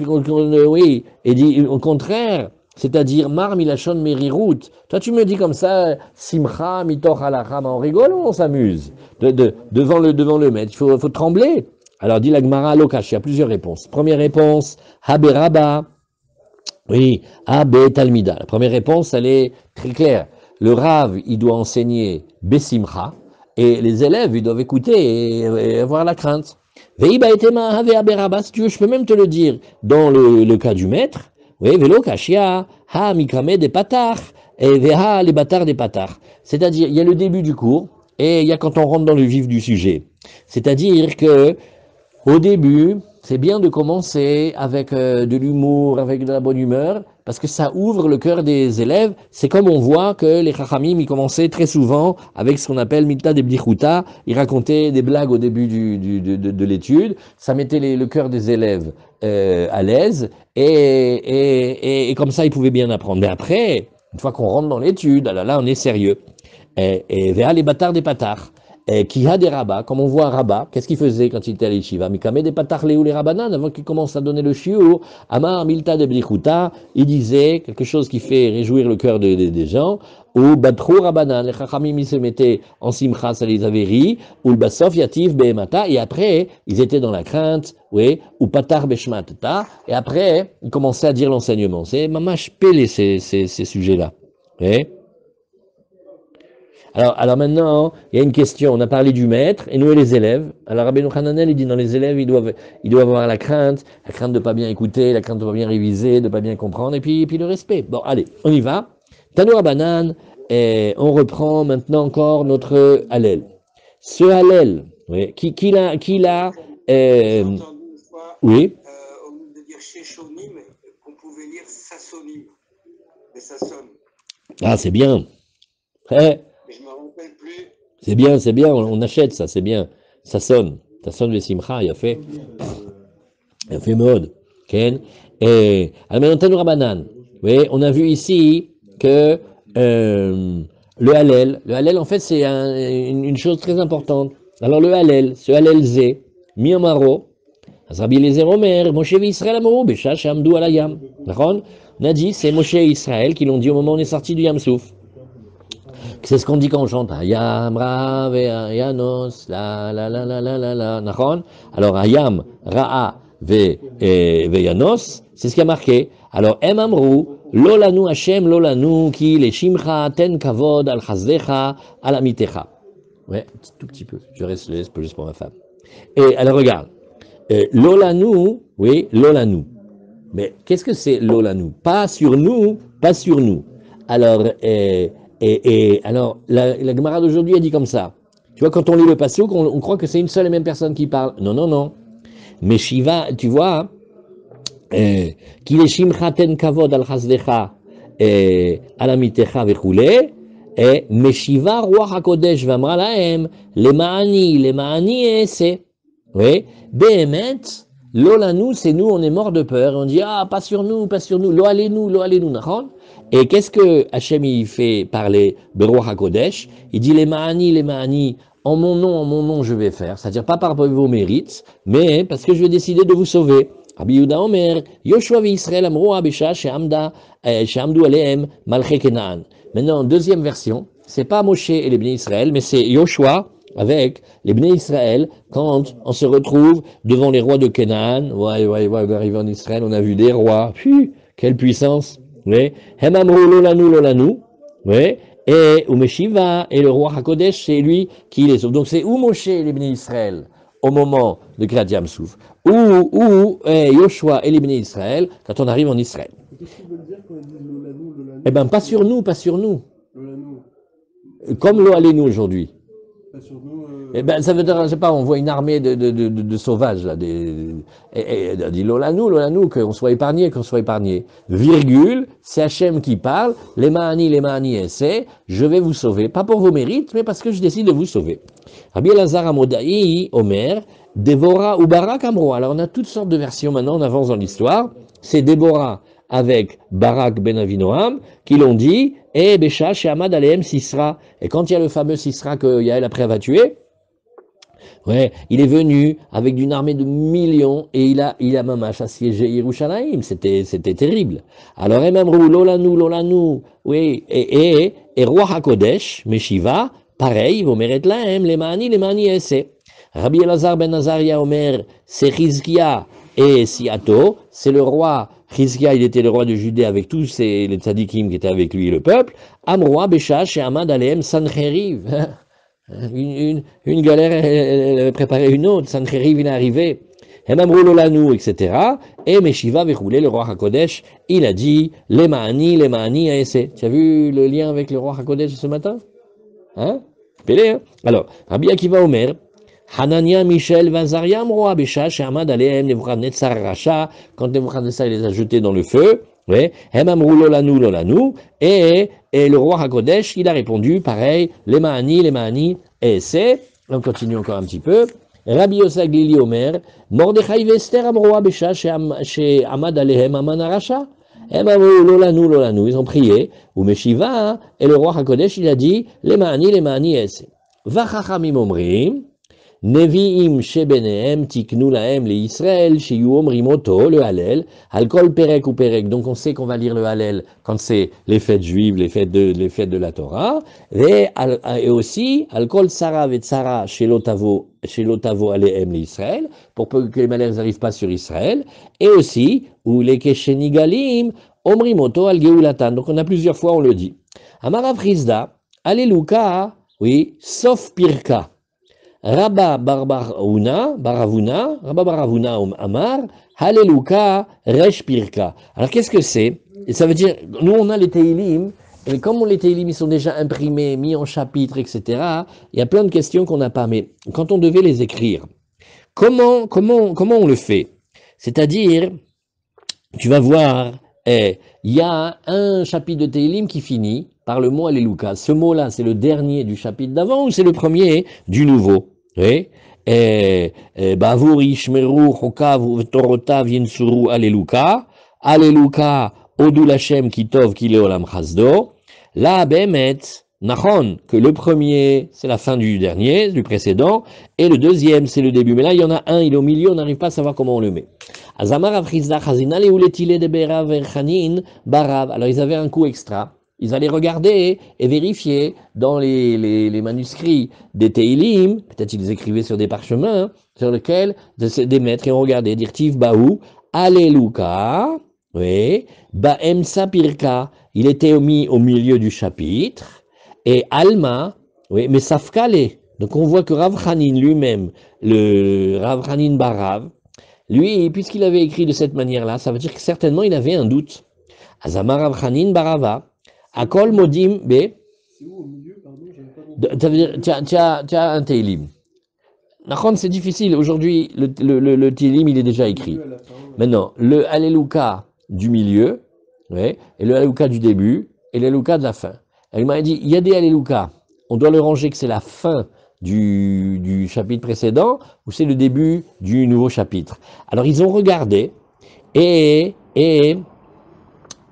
oui, et dit au contraire, c'est-à-dire mar milachon merirut. Toi, tu me dis comme ça, simcha mitoch alacham, on rigole ou on s'amuse devant le maître. Il faut trembler. Alors dit la Gemara Lokash, il y a plusieurs réponses. Première réponse, haberaba, oui, habe talmida. La première réponse, elle est très claire. Le Rav, il doit enseigner besimcha, et les élèves, ils doivent écouter et avoir la crainte. Si tu veux, je peux même te le dire dans le cas du maître. Oui, velo kashia, ha mikame des patars, et veha les bâtards des patars. C'est-à-dire, il y a le début du cours, et il y a quand on rentre dans le vif du sujet. C'est-à-dire que, au début, c'est bien de commencer avec de l'humour, avec de la bonne humeur, parce que ça ouvre le cœur des élèves. C'est comme on voit que les Chachamim, ils commençaient très souvent avec ce qu'on appelle Milta de Bdichuta. Ils racontaient des blagues au début de l'étude. Ça mettait le cœur des élèves à l'aise et comme ça, ils pouvaient bien apprendre. Mais après, une fois qu'on rentre dans l'étude, là, on est sérieux. Et vers les bâtards des patards. Qui a des rabats, comme on voit un rabat, qu'est-ce qu'il faisait quand il était à l'Yeshiva? Mikame des patards léou les rabanan, avant qu'il commence à donner le shiur, Amar Milta de Bdichuta, il disait quelque chose qui fait réjouir le cœur des gens, ou Batrou rabanan, les chachamim ils se mettaient en simcha, ça les avait ri, ou le basof yatif behemata, et après, ils étaient dans la crainte, oui, ou patar beshmatata, et après, ils commençaient à dire l'enseignement. C'est mamash pelé ces sujets-là. Oui. Alors maintenant, il y a une question. On a parlé du maître et nous et les élèves. Alors Rabbeinu Hananel, il dit dans les élèves, ils doivent avoir la crainte de ne pas bien écouter, la crainte de ne pas bien réviser, de ne pas bien comprendre, et puis le respect. Bon, allez, on y va. Tanoura Banan, et on reprend maintenant encore notre Hallel. Ce Hallel, oui, qui l'a, J'ai entendu une fois, oui, au lieu de dire Sheshonim, qu'on pouvait lire Sassonim. Mais ça sonne. ah c'est bien. Mais je ne me rappelle plus. C'est bien, on achète ça, c'est bien. Ça sonne le simcha, il a fait mode. Ken. Et, alors maintenant, Tanoura Banan. Oui, on a vu ici que le Hallel, en fait, c'est une chose très importante. Alors le Hallel, ce Hallel Zé, Miyamaro, Rabbi Eliezer Omer, Moshe Israël Amoro, Besha Shamdu Alayam. D'accord? On a dit, c'est Moshe et Israël qui l'ont dit au moment où on est sorti du Yam Souf. C'est ce qu'on dit quand on chante Hayam Ra Ve'ayanos la la la la la la la. D'accord? Alors Hayam Ra'a Ve'ayanos, c'est ce qui a marqué. Alors Em Amru Lolanu Hashem Lolanu ki le Shimcha ten kavod al chazdecha al amitecha. Ouais, tout petit peu. Je reste juste pour ma femme. Et alors regarde, Lolanu, oui, Lolanu. Mais qu'est-ce que c'est Lolanu? Pas sur nous, pas sur nous. Alors, alors la Gemara d'aujourd'hui a dit comme ça. Tu vois, quand on lit le passouk, on croit que c'est une seule et même personne qui parle. Non, non, non. Mais Shiva, tu vois, qui les shimchaten kavod al chazdecha al amitecha vechule, et Meshiva Ruach HaKodesh v'amra lahem lema'ani ese. Oui, Behemet, Lolanu, c'est nous, on est mort de peur. On dit, ah, pas sur nous, lo alenu, nachon. Et qu'est-ce que Hachem il fait parler Beruach HaKodesh? Il dit, les ma'ani, en mon nom, je vais faire. C'est-à-dire pas par vos mérites, mais parce que je vais décider de vous sauver. Rabbi Yehuda Omer, Yoshua v'Yisrael amro abesha she'amdu alehem malchei Kenaan. Maintenant, deuxième version, c'est pas Moshe et les Bnei Israël, mais c'est Yoshua avec les Bnei Israël quand on se retrouve devant les rois de Canaan. Ouais, on arrive en Israël, on a vu des rois. Quelle puissance! Oui. Hem amru lolanu. Oui. Et Umeshiva et le roi Hakodesh, c'est lui qui les sauve. Donc c'est où Moshe et les Bnei Israël au moment de Kriyat Yam Souf, ou Yoshua et les Bnei Israël quand on arrive en Israël. Qu'est-ce qu'ils veulent dire quand ils disent Lolanu? Eh bien, pas sur nous. Lolanu. Comme lo alenu aujourd'hui. Pas sur nous. Eh ben, ça veut dire, je sais pas, on voit une armée de sauvages, là, et dit Lolanu, qu'on soit épargné. Virgule, c'est Hachem qui parle, les ma'ani, c'est, je vais vous sauver, pas pour vos mérites, mais parce que je décide de vous sauver. Rabbi Elazar Amodai, Omer, Déborah ou Barak Amro. Alors, on a toutes sortes de versions maintenant, on avance dans l'histoire. C'est Déborah avec Barak ben Avinoam, qui l'ont dit, et Bécha, chez Ahmad Aleem Sisra. Et quand il y a le fameux Sisra que Yael après va tuer, ouais, il est venu avec une armée de millions et il a mamash assiégé Yerushalayim. C'était terrible. Alors, Emamrou, Lolanu, oui, et Roi HaKodesh, Meshiva, pareil, vous méritez là, les mani, essaient. Rabbi Elazar ben Azaria Omer, c'est Chizkia et Siato, c'est le roi. Chizkia, il était le roi de Judée avec tous les tzadikim qui étaient avec lui et le peuple. Amroa, Bécha, chez Ahmad Aleem, Sancheriv. Une galère, elle avait préparé une autre. Sancheriv, il est arrivé. Hemamrou Lolanu, etc. Et Meshiva Vechoulé, le roi HaKodesh, il a dit, les ma'ani, aessé. Tu as vu le lien avec le roi HaKodesh ce matin? Hein? Pélé, hein? Alors, Rabbi Akiva Omer, Hanania, Michel, Vazaria, Amroa, Bécha, chez Ahmad Aleem, Nebuchadnezzar Racha, quand Nebuchadnezzar les a jetés dans le feu, Oui, Hem amrou lo lanu, et le roi Hakodesh, il a répondu, pareil, les Mahani, et c'est, on continue encore un petit peu, Rabbi Yosef Glili Omer, Mordechai Vester Amroa Besha, chez Amad Alehem Aman Arasha, Hem amrou lo lanu, ils ont prié, ou Meshiva, et le roi Hakodesh, il a dit, les Mahani, et c'est. Vachachamim Omrim, Nevi'im shebenehem tiknu lahem le Israël shiyu omrim oto, le Hallel, alkol perek ou perek. Donc on sait qu'on va lire le Hallel quand c'est les fêtes juives, les fêtes de la Torah, et aussi alkol tsara et tsara chez l'otavo alehem le Israël, pour que les malheurs n'arrivent pas sur Israël, et aussi ou les keshenigalim omrim oto al geulatan. Donc on a plusieurs fois on le dit. Amarav Chizda, Alléluia, oui, sauf Pirka. Rabba Baravuna Amar, Halleluka, Resh Pirka. Alors qu'est-ce que c'est? Et ça veut dire, nous on a les Teilim, et comme les Teilim ils sont déjà imprimés, mis en chapitres, etc., il y a plein de questions qu'on n'a pas, mais quand on devait les écrire, comment on le fait? C'est-à-dire, tu vas voir, il y a un chapitre de Teilim qui finit par le mot Alléluia. Ce mot-là, c'est le dernier du chapitre d'avant ou c'est le premier du nouveau? Oui. Bavour Ishmeru Chokav Torotav Yinsuru Alléluia. Alléluia Odul Hashem Kitov Kileolam Chazdo. Là, Bemet, Nachon, que le premier, c'est la fin du dernier, du précédent, et le deuxième, c'est le début. Mais là, il y en a un, il est au milieu, on n'arrive pas à savoir comment on le met. Azamar Afrizda Chazina Leuletile de Berav Chanin Barav. Alors, ils avaient un coup extra. Ils allaient regarder et vérifier dans les manuscrits des Teilim, peut-être ils écrivaient sur des parchemins, sur lesquels des maîtres, et on regardait, dirtiv Baou, Alléluia, oui, Baemsa Pirka, il était mis au milieu du chapitre, et Alma, oui, mais Safkale. Donc on voit que Rav Chanin lui-même, le Rav Chanin Barav, lui, puisqu'il avait écrit de cette manière-là, ça veut dire que certainement il avait un doute. Azamar Rav Chanin Barava, Akol Modim B. C'est où au milieu, pardon, j'avais pas Ça veut dire, tu as un Teilim. Nachon, c'est difficile. Aujourd'hui, le Teilim, il est déjà écrit. à la fin. Maintenant, le Alléluia du milieu, ouais, et le Alléluia du début, et l'Alléluia de la fin. Elle m'a dit, il y a des Alléluia. On doit le ranger que c'est la fin du chapitre précédent, ou c'est le début du nouveau chapitre. Alors, ils ont regardé, et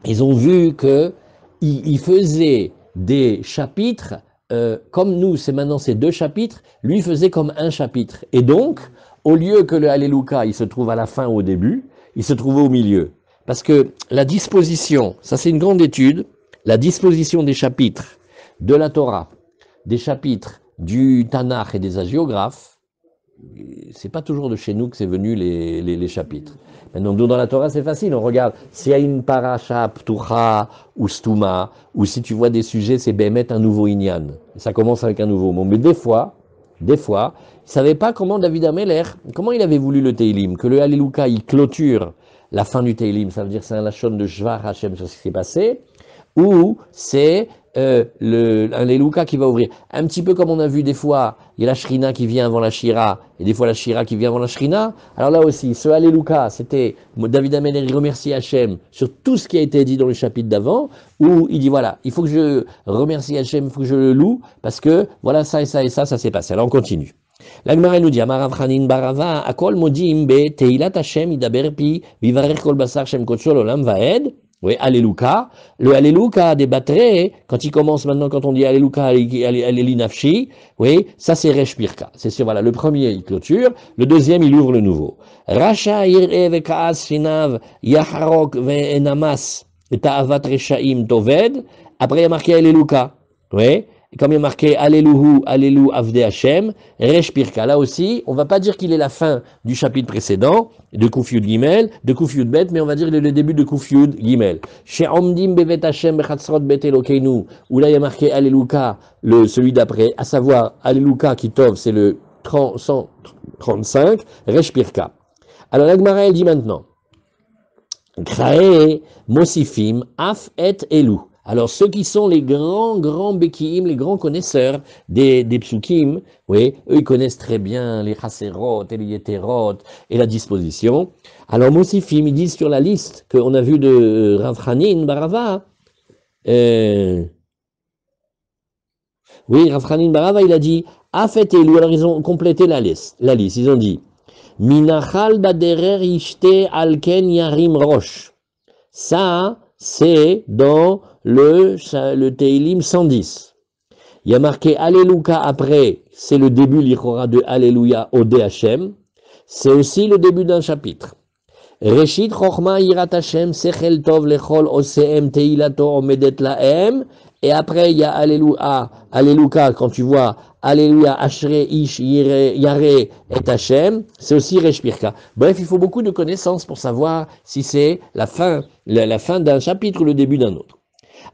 ils ont vu que il faisait des chapitres, comme nous, c'est maintenant ces deux chapitres, lui faisait comme un chapitre. Et donc, au lieu que le Alléluia, il se trouve à la fin ou au début, il se trouvait au milieu. Parce que la disposition, ça c'est une grande étude, la disposition des chapitres de la Torah, des chapitres du Tanakh et des hagiographes, c'est pas toujours de chez nous que c'est venu les chapitres. Maintenant, dans la Torah, c'est facile. On regarde s'il y a une paracha, ptucha ou stuma, ou si tu vois des sujets, c'est bémet un nouveau inyan. Ça commence avec un nouveau mot. Mais des fois, ils ne savaient pas comment David Ameler, comment il avait voulu le Teilim, que le Alléluia, il clôture la fin du Teilim. Ça veut dire c'est un lachon de Shvar Hashem sur ce qui s'est passé, ou c'est un Alléluia qui va ouvrir. Un petit peu comme on a vu des fois, il y a la Shrina qui vient avant la Shira, et des fois la Shira qui vient avant la Shrina. Alors là aussi, ce Alléluia, c'était David Ameler, il remercie Hachem sur tout ce qui a été dit dans le chapitre d'avant, où il dit voilà, il faut que je remercie Hachem, il faut que je le loue, parce que voilà ça et ça et ça s'est passé. Alors on continue. L'Agmara nous dit, Amarav Chanin Barava, Akol Modim be Teilat Hashem Idaber Pi, Vivarer Kol Basar Shem Kotshol Olam Vaed. Oui, Alléluia. Le Alléluia des Batré, quand il commence maintenant, quand on dit Alléluia, Alléli Nafshi, oui, ça c'est Resh Pirka. C'est sûr, voilà, le premier il clôture, le deuxième il ouvre le nouveau. Racha Yir'e Vekaas Shinav Yaharok Ve'enamas Ta'avat Reshaim Toved. Après il y a marqué Alléluia. Oui. Et comme il y a marqué Alléluhu, Allélu Avde Hashem, Resh Pirka. Là aussi, on va pas dire qu'il est la fin du chapitre précédent, de Kuf Yud Gimel, de Kuf Yud Bet, mais on va dire le début de Kuf Yud Gimel. Chez Omdim Bevet Hashem Bechatzrot Bet Elokeinu, où là il y a marqué Alléluia, celui d'après, à savoir Alléluia Kitov, c'est le 135, Resh Pirka. Alors l'Agmara elle dit maintenant, Krae Mosifim Af Et Elu. Alors, ceux qui sont les grands Bekiim, les grands connaisseurs des psukim, oui, eux, ils connaissent très bien les Chaserot et les Yeterot et la disposition. Alors, Mosifim, ils disent sur la liste qu'on a vu de Rav Hanin Barava, oui, Rav Hanin Barava, il a dit, Afetelu, alors ils ont complété la liste, ils ont dit, Minachal baderer ishte alken yarim rosh. Ça, c'est dans le Teilim 110. Il y a marqué Alléluia après, c'est le début l'Ichora de Alléluia Ode Hashem. C'est aussi le début d'un chapitre. Reshit Chochma Yirat Hashem Sechel Tov Lechol Oseem Teilato Omedet Laem. Et après, il y a Alléluia, quand tu vois Alléluia, Ashre Ish Yare et Hashem, c'est aussi Reshpirka. Bref, il faut beaucoup de connaissances pour savoir si c'est la fin d'un chapitre ou le début d'un autre.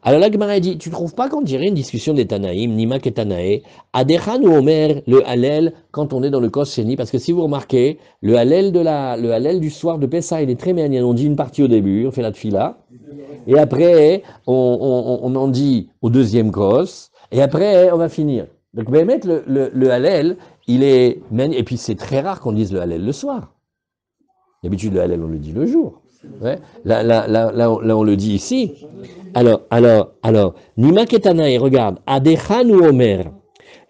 Alors la Gemara dit, tu trouves pas qu'on dirait une discussion des Tanaïm, Nimak et Tanaé, Adechan ou Omer, le Hallel, quand on est dans le Kos Sheni, parce que si vous remarquez, le Hallel du soir de Pessah, il est très mignon, on dit une partie au début, on fait la tfila, et après, on en dit au deuxième Kos, et après, on va finir. Donc, vous mettre le Hallel, il est, et puis c'est très rare qu'on dise le Hallel le soir. D'habitude, le Hallel, on le dit le jour. Ouais. Là, on le dit ici. Alors, Nima Ketanae, regarde, Adechan ou Omer,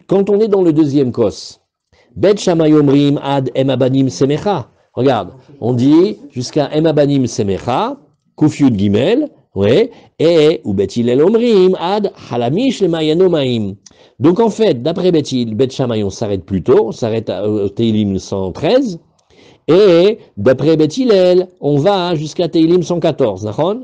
quand on est dans le deuxième kos, Bet Shamay Omrim Ad Emabanim Semecha, regarde, on dit jusqu'à Emabanim Semecha, Kufyud Gimel, ouais, et ou Bet Hillel Omrim Ad Halamish Lemayano Maim. Donc en fait, d'après Bet Shamay, on s'arrête plus tôt, on s'arrête au Teilim 113, et d'après Bet Hillel, on va jusqu'à Teilim 114, d'accord?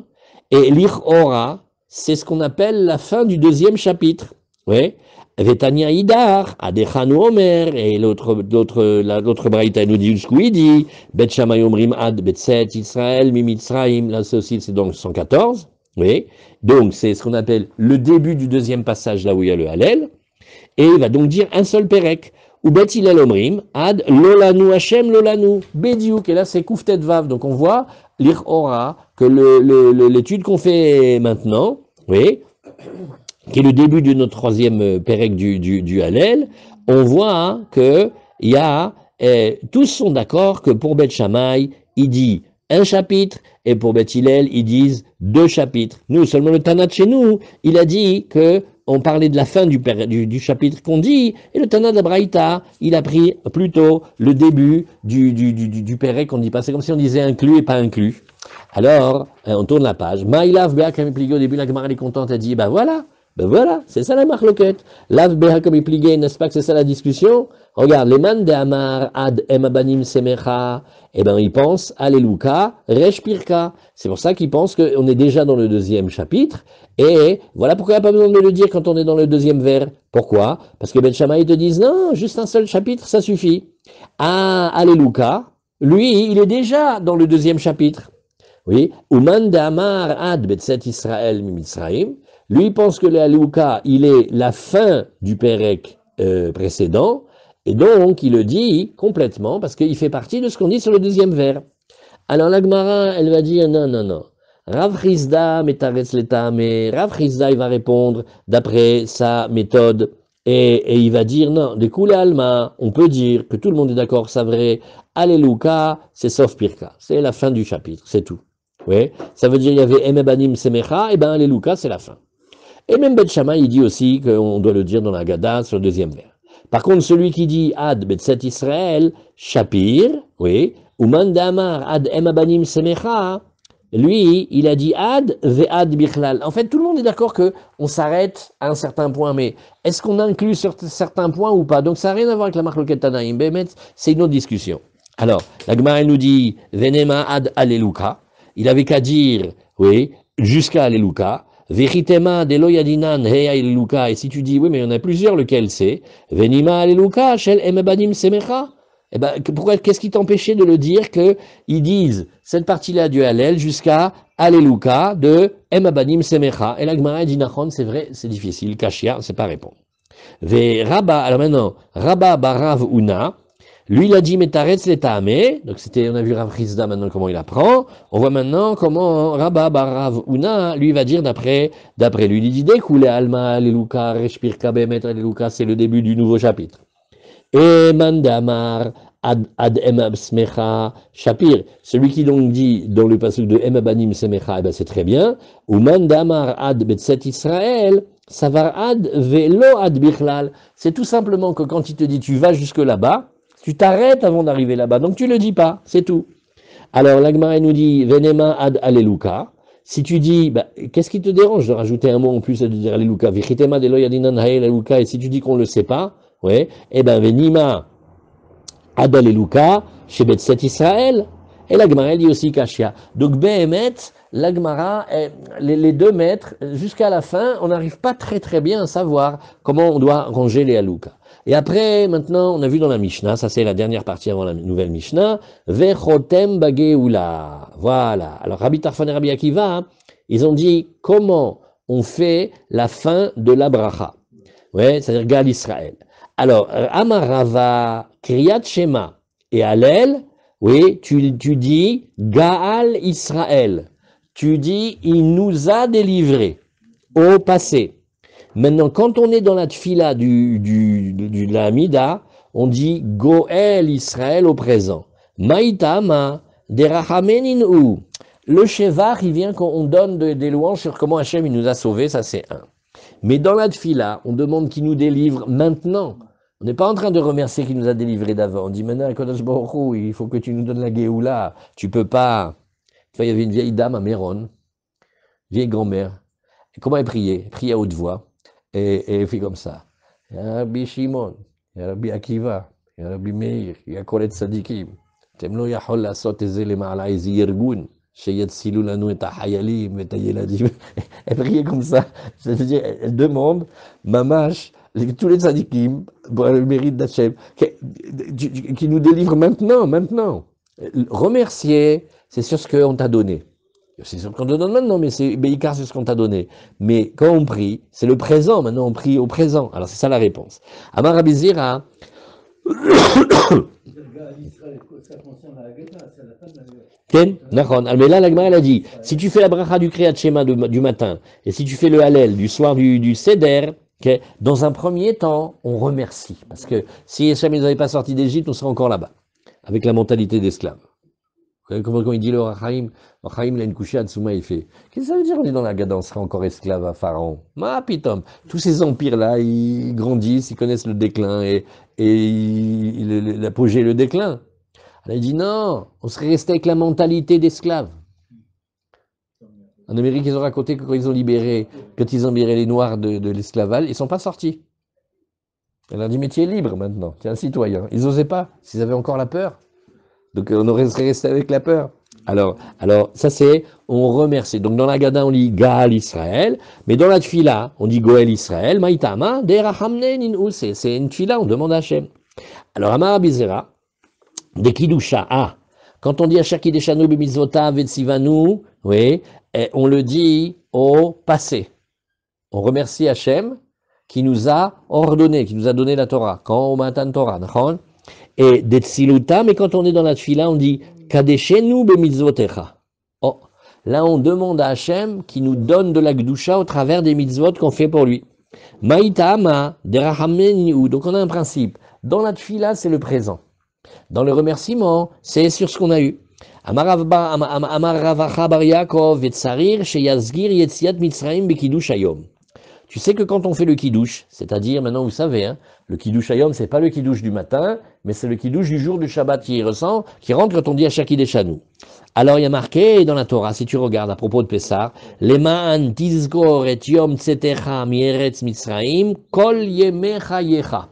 Et l'Ichora, c'est ce qu'on appelle la fin du deuxième chapitre. Oui. Vetania Idar, Adechanu Omer, et l'autre braïta nous dit jusqu'où il dit, Bet Shamay Omrim Ad Betset Israël, Mimitzraim, là aussi c'est donc 114. Oui. Donc c'est ce qu'on appelle le début du deuxième passage, là où il y a le Hallel. Et il va donc dire un seul Perek. Ou Bet Hillel Omrim, Ad Lolanu Hashem Lolanu, Bediuk, et là c'est Kouftet Vav. Donc on voit l'Ichora, que l'étude qu'on fait maintenant, oui, qui est le début de notre troisième Perek du Hallel, on voit que il y a, tous sont d'accord que pour Bet Shammai, il dit un chapitre, et pour Bet Hillel, ils disent 2 chapitres. Nous, seulement le Tanat chez nous, il a dit que on parlait de la fin du chapitre qu'on dit, et le Tana d'Abraïta, il a pris plutôt le début du Pérec qu'on dit pas. C'est comme si on disait inclus et pas inclus. Alors, on tourne la page. Maïlav Béa comme il au début, la Gemara est contente, elle dit, ben voilà, c'est ça la marloquette. Lav Béa comme il n'est-ce pas que c'est ça la discussion? Regarde, les man de Amar Ad Emabanim Semecha, ils pensent Alléluia, Reshpirka. C'est pour ça qu'ils pensent qu'on est déjà dans le deuxième chapitre. Et voilà pourquoi il n'y a pas besoin de le dire quand on est dans le deuxième vers. Pourquoi? Parce que Ben Shammai te disent non, juste un seul chapitre, ça suffit. Ah, Alléluia, lui, il est déjà dans le deuxième chapitre. Oui. Uman Damar Ad Betset Israël Mimitzraim. Lui, il pense que le Alléluia, il est la fin du Pérec précédent. Et donc, il le dit complètement parce qu'il fait partie de ce qu'on dit sur le deuxième vers. Alors, la Gemara, elle va dire non. Rav Chizda metaretz letame. Rav Chizda, il va répondre d'après sa méthode et il va dire non, de Kule Alma, on peut dire que tout le monde est d'accord, c'est vrai. Alléluia, c'est sauf Pirka, c'est la fin du chapitre, c'est tout. Oui, ça veut dire il y avait Emebanim Semecha, et Alléluia, c'est la fin. Et même Bet Shammai, il dit aussi qu'on doit le dire dans la Gada sur le deuxième vers. Par contre, celui qui dit Ad Betset Israël, Shapir, oui, ou Mandamar Ad Emabanim Semecha, lui, il a dit Ad Ve'ad Bichlal. En fait, tout le monde est d'accord qu'on s'arrête à un certain point, mais est-ce qu'on inclut sur certains points ou pas? Donc ça n'a rien à voir avec la Marloquet Tanaïm. C'est une autre discussion. Alors, la Gemara nous dit Venema Ad Alléluia. Il avait qu'à dire, oui, jusqu'à Alléluia. Veritema de loyadinan hey Alléluia. Et si tu dis, oui, mais il y en a plusieurs, lequel c'est? Venima Alléluia, shel emebanim semecha. Eh ben, pourquoi, qu'est-ce qui t'empêchait de le dire qu'ils disent cette partie-là du Hallel jusqu'à Alléluia de Emabanim Semecha? Et la Gemara dit Nachon, c'est vrai, c'est difficile, Kashia, c'est pas répondre. Alors maintenant, Rabba Barav Una, Lui, il a dit Metaretz l'Etaame, donc c'était, on a vu Rav Chizda maintenant comment il apprend. On voit maintenant comment Rabba Barav Una, lui, va dire d'après lui. Il dit Dekoule Alma, Alléluka, Reshpirka Bemet, Alléluka, c'est le début du nouveau chapitre. Et Mandamar, Ad Emab Smecha, Shapir, celui qui donc dit dans le passage de Emabanim Semecha, eh ben c'est très bien. Ou Mandamar Ad Betset Israël, Savar Ad Velo Ad Bichlal. C'est tout simplement que quand il te dit tu vas jusque là-bas, tu t'arrêtes avant d'arriver là-bas, donc tu le dis pas, c'est tout. Alors l'Agmara nous dit Venema Ad Alléluka. Si tu dis, bah, qu'est-ce qui te dérange de rajouter un mot en plus et de dire Alléluka, Vichitema de Loyadinan Hael Alléluka, et si tu dis qu'on ne le sait pas, ouais, eh ben Venima Ad Alléluka, chez Betset Israël, et l'Agmara dit aussi Kashia. Donc Behemet, l'Agmara, les deux maîtres, jusqu'à la fin, on n'arrive pas très très bien à savoir comment on doit ranger les Alléluka. Et après, maintenant, on a vu dans la Mishnah, ça c'est la dernière partie avant la nouvelle Mishnah, Vechotem Bageoula. Voilà. Alors Rabbi Tarfon et Rabbi Akiva, ils ont dit comment on fait la fin de la bracha. Ouais, c'est-à-dire Gal Israël. Alors, Amarava, Kriyat Shema et Hallel, oui, tu dis Gaal Israël. Tu dis il nous a délivrés au passé. Maintenant, quand on est dans la tfila de la Amida, on dit Goel Israël au présent. Maïtama, Derachameninu. Le Shevar, il vient quand on donne des louanges sur comment Hachem il nous a sauvés, ça c'est un. Mais dans la tfila, on demande qu'il nous délivre maintenant. On n'est pas en train de remercier qu'il nous a délivrés d'avant. On dit maintenant, Kodesh Baruch Hu, il faut que tu nous donnes la Géoula. Tu peux pas. Tu vois, il y avait une vieille dame à Méron, vieille grand-mère. Comment elle priait? Elle priait à haute voix. Et elle fait comme ça. Ya Rabbi Shimon, Ya Rabbi Akiva, Ya Rabbi Meir, Ya Kolet Sadikim. Tem lo yachol lasot eze lema'ala eze yirgun, sheyetzilou lanu et hayalim et hayeladim. Elle priait comme ça. C'est-à-dire, elle demande, mamash, tous les tzadikim, pour le mérite d'Hachem, qui nous délivre maintenant. Remercier, c'est sur ce qu'on t'a donné. C'est ce qu'on te donne maintenant, mais c'est Beikar, c'est ce qu'on t'a donné. Mais quand on prie, c'est le présent, maintenant on prie au présent. Alors c'est ça la réponse. Amar Rabbi Zira. Ken, Nachon. Mais là, l'Agmara, elle a dit, si tu fais la bracha du Kriyat Shema du matin, et si tu fais le Hallel du soir du Seder, okay, dans un premier temps, on remercie. Parce que si Hachem ne nous avait pas sorti d'Égypte, on serait encore là-bas, avec la mentalité d'esclave. Quand il dit le Rachaim, il a une couchée à Tsouma, il fait. Qu'est-ce que ça veut dire on est dans la Gada, on serait encore esclave à Pharaon? Ma pitom. Tous ces empires-là, ils grandissent, ils connaissent le déclin et l'apogée et le déclin. Alors il dit non, on serait resté avec la mentalité d'esclave. En Amérique, ils ont raconté que quand ils ont libéré les Noirs de l'esclavage, ils ne sont pas sortis. Elle a dit mais tu es libre maintenant, tu es un citoyen. Ils n'osaient pas, s'ils avaient encore la peur. Donc on aurait resté avec la peur. Alors ça c'est, on remercie. Donc dans la Gada on dit Gaal Israël, mais dans la Tfila on dit Goel Israël, Maïtama, Derachamne Nin'u, c'est une Tfila, on demande à Hachem. Alors Amar Bizera, de Kidusha, quand on dit Asher Kideshanu B'mitzvotav V'tzivanu, oui, on le dit au passé. On remercie Hachem qui nous a ordonné, qui nous a donné la Torah, quand on matan Torah, d'accord? Et d'Etsiluta, mais quand on est dans la tfila, on dit Kadeshenu b'mitzvotecha. Oh, là on demande à Hachem qui nous donne de la Gdusha au travers des mitzvot qu'on fait pour lui. Maïtama, derahameniu. Donc on a un principe. Dans la tfila, c'est le présent. Dans le remerciement, c'est sur ce qu'on a eu. Amar Ravacha bar Yaakov et Tsarir sheyazgir yetziat Mitzrayim bekidush hayom. Tu sais que quand on fait le kiddush, c'est-à-dire, maintenant vous savez, hein, le kiddush hayom, c'est pas le kiddush du matin, mais c'est le kiddush du jour du Shabbat qui rentre quand on dit Asher Kideshanu. Alors il y a marqué dans la Torah, si tu regardes à propos de Pessah, Leman tizgor et yom tzetecha mieretz Mitzrayim kol yemecha yecha.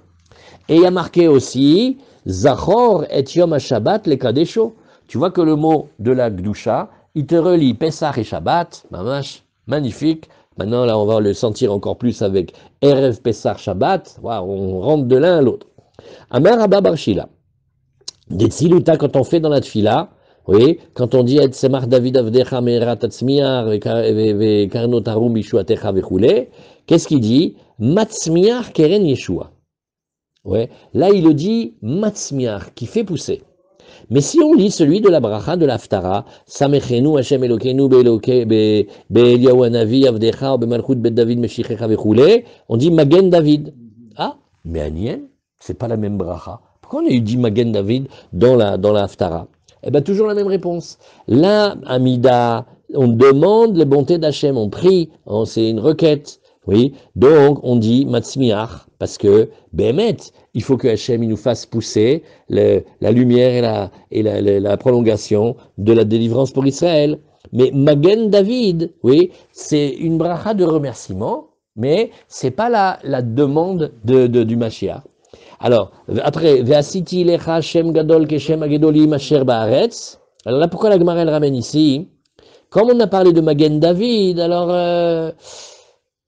Et il y a marqué aussi, Zachor et yom ha-Shabbat le kadesho. Tu vois que le mot de la Gdusha, il te relie Pessah et Shabbat, mamash, magnifique. Maintenant, là, on va le sentir encore plus avec Erev Pessah Shabbat. Wow, on rentre de l'un à l'autre. Amar Abba bar Shila. Des Tziluta, quand on fait dans la Tfila, oui, quand on dit Et Semach David Avdecha Merat Atzmiar ve Karnot Harum Yeshuatecha vechule, qu'est-ce qu'il dit? Matzmiar Keren Yeshua. Ouais. Là, il le dit matzmiach, qui fait pousser. Mais si on lit celui de la bracha de l'Haftara, Samechenu Hashem Elokeinu Be'Eliyahu Hanavi Avdecha Be'Malchut Bet David Meshichecha Vechule, on dit Magen David. Ah, mais Aniel, c'est pas la même bracha. Pourquoi on a eu dit Magen David dans la Haftara? Eh bien, toujours la même réponse. Là, Amida, on demande les bontés d'Hachem, on prie, c'est une requête. Oui, donc on dit Matzmiach, parce que, Bémet, il faut que Hachem il nous fasse pousser la lumière et la prolongation de la délivrance pour Israël. Mais Magen David, oui, c'est une bracha de remerciement, mais c'est pas la demande du Mashiach. Alors, après, Ve'asiti lecha Shem gadol keshem agedolim asher ba'aretz. Alors là, pourquoi la Gemara elle ramène ici? Comme on a parlé de Magen David, alors,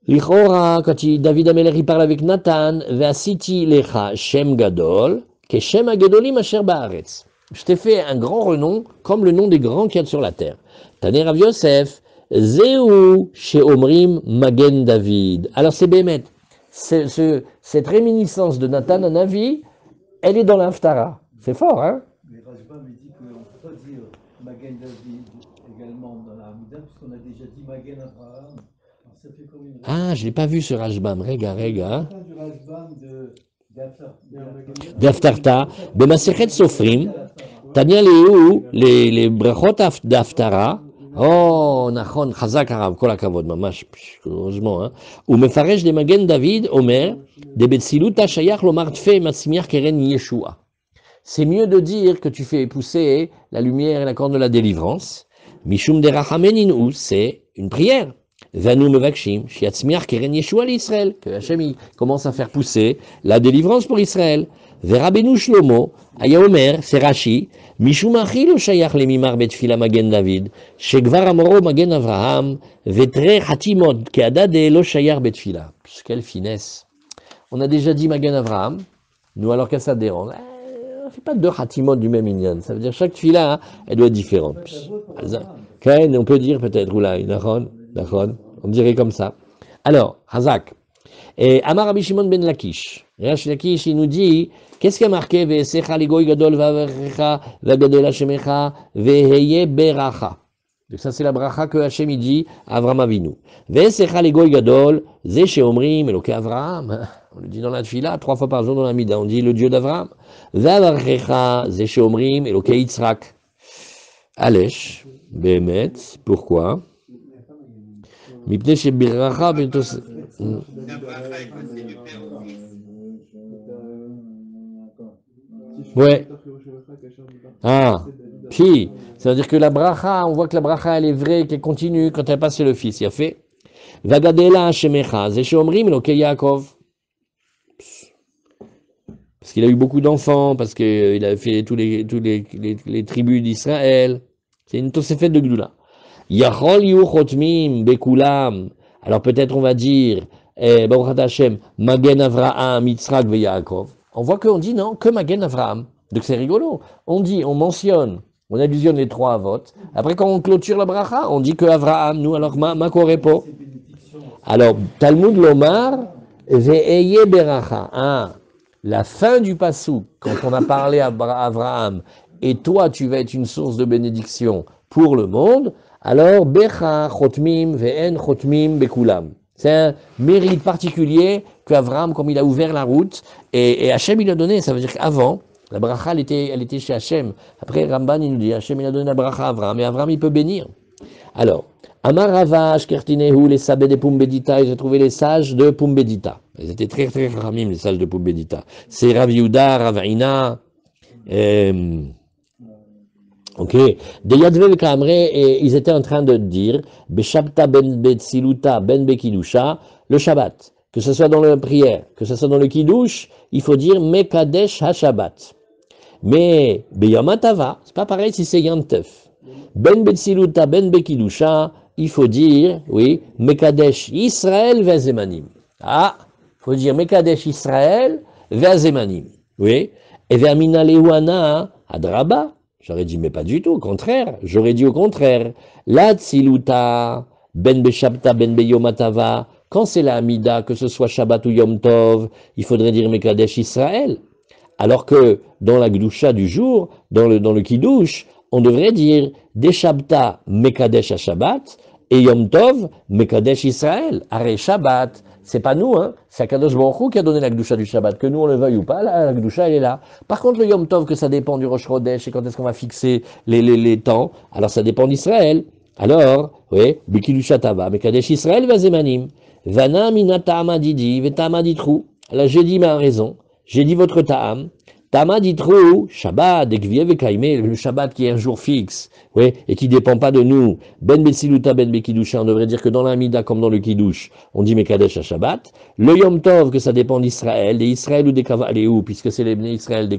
Lichora, quand David Ameler il parle avec Nathan, Ve'asiti lecha Shem gadol keshem agedolim asher ba'aretz. Je t'ai fait un grand renom, comme le nom des grands qu'il y a sur la terre. Taner Rav Yosef, Zeu she'omrim Magen David. Alors c'est Bémet. Cette réminiscence de Nathan Hanavi, elle est dans l'Haftara. C'est fort, hein? Mais Rajba me dit qu'on ne peut pas dire Magen David également dans la Hamida, puisqu'on a déjà dit Magen Abraham. Alors ça fait comme une... Ah, je ne l'ai pas vu ce Rajbam. Rega. Du Rajbam D'Haftarta, Bemasechet Sofrim, Tania Léou, les brachot d'Haftara. Oh, Nachon, Chazak Arav, Kol HaKavod, mamash, heureusement, hein. Ou Mefaresh de Magen David, Omer, de Betsiluta Shayach Lomar Tfe Matzmiach Keren Yeshua. C'est mieux de dire que tu fais pousser la lumière et la corne de la délivrance. Mishum de Rachameninu, c'est une prière. Vanu Mevakshim, Shiatzmiach Keren Yeshua l'Israël, que Hachem commence à faire pousser la délivrance pour Israël. Verabenu Shlomo, Aya Omer, c'est Rashi, Mishum Achilo Shayach Lemimar Betfila Magen David, Shekvar Amoro Magen Avraham, Vetre Hatimod, Keadade Lo Shayach Betfila. Quelle finesse! On a déjà dit Magen Avraham, nous alors qu'à ça dérange. On ne fait pas deux Hatimod du même Inyan, ça veut dire chaque fila, elle doit être différente. On peut dire peut-être, oula, on dirait comme ça. Alors, Hazak. Et Amar Rabbi Shimon ben Lakish. Rash Lakish, il nous dit, qu'est-ce qui a marqué Ve'esecha ligoy gadol va'averecha va'gadol Hashemecha ve'heye beracha. Donc ça c'est la bracha que Hashem il dit à Avraham Avinu. Ve'esecha ligoy gadol ze sheomrim Eloke Avraham. On le dit dans la tfila 3 fois par jour dans la mida. On dit le Dieu d'Avraham. Ve'averecha ze sheomrim Eloke Yitzhak. Alesh, Behemet, pourquoi? Mipnei shebiracha bentos. Ouais. Ah, puis, ça veut dire que la bracha, on voit que la bracha, elle est vraie, qu'elle continue quand elle passe chez le fils. Il a fait Vagadela Shemecha, Zeshomrim, Eloke Yaakov. Parce qu'il a eu beaucoup d'enfants, parce qu'il a fait tous les tribus d'Israël. C'est une tosefet de Gdoula. Yachol yu chotmim bekulam. Alors peut-être on va dire, Baruch Hashem, Magen Avraham, Yitzhak ve Yaakov. On voit qu'on dit non, que Magen Avraham. Donc c'est rigolo. On mentionne, on allusionne les 3 votes. Après quand on clôture la bracha, on dit que Avraham, nous alors ma korepo. Alors Talmud Lomar, ve'eye beracha. Ah, la fin du passouk, quand on a parlé à Avraham, et toi tu vas être une source de bénédiction pour le monde, alors becha chotmim ve'en chotmim bekulam. C'est un mérite particulier qu'Avraham, comme il a ouvert la route, et Hachem il a donné, ça veut dire qu'avant, la bracha elle était chez Hachem. Après Ramban il nous dit, Hachem il a donné la bracha à Avraham, et Avraham il peut bénir. Alors, Amar Ravash, Kertinehu, les sabés de Pumbedita, ils ont trouvé les sages de Pumbedita. Ils étaient très très ramim, les sages de Pumbedita. C'est Rav Yehuda, Rav Aina, ok. De Yadvel Kamre, et ils étaient en train de dire, Beshabta ben Betsiluta ben Bekidusha, le Shabbat. Que ce soit dans la prière, que ce soit dans le Kiddush, il faut dire Mekadesh HaShabbat. Mais Beyamatava, c'est pas pareil si c'est Yantef. Ben Betsiluta ben Bekidusha, il faut dire, oui, Mekadesh Israël Vezemanim. Ah, il faut dire Mekadesh Israël Vezemanim. Oui. Et Vermina Lehuana Adraba. J'aurais dit, mais pas du tout, au contraire. J'aurais dit au contraire. La Tsiluta ben Beshabta ben Beyomatava quand c'est la Hamida, que ce soit Shabbat ou Yom Tov, il faudrait dire Mekadesh Israël. Alors que dans la Gdusha du jour, dans le Kiddush, on devrait dire Deshabta Mekadesh à Shabbat et Yom Tov Mekadesh Israël. Arrêt Shabbat, c'est pas nous, hein, c'est Akadosh Baruch Hu qui a donné la Gdusha du Shabbat, que nous on le veuille ou pas, la Gdusha elle est là. Par contre le Yom Tov, que ça dépend du Rosh Chodesh et quand est-ce qu'on va fixer les temps, alors ça dépend d'Israël. Alors, oui, Bikidusha Tava, Mekadesh Israël Vazemanim, Vana Minatama Didi, Vetama Ditru. Alors j'ai dit ma raison. J'ai dit votre ta'am. Tama ditrou, Shabbat, Ekviev et Kaimé, le Shabbat qui est un jour fixe, oui, et qui dépend pas de nous. Ben Betsiluta, Ben Bekidusha, on devrait dire que dans l'Amida comme dans le Kiddush, on dit Mekadesh à Shabbat. Le Yom Tov, que ça dépend d'Israël, des Israël ou des Kavaléou, puisque c'est les Bnei Israël des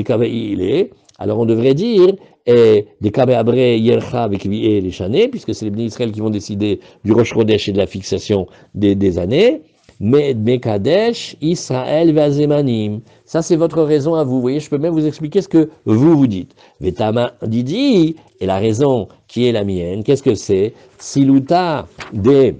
Kavaïlé. Alors on devrait dire, des Kaveabre, Yercha, Vekvié, les Chané, puisque c'est les Bnei Israël qui vont décider du Rosh Chodesh et de la fixation des années. Mais Mekadesh, Israël, Vazemanim. Ça, c'est votre raison à vous. Vous voyez, je peux même vous expliquer ce que vous dites. Vetama Didi, et la raison qui est la mienne, qu'est-ce que c'est? Siluta de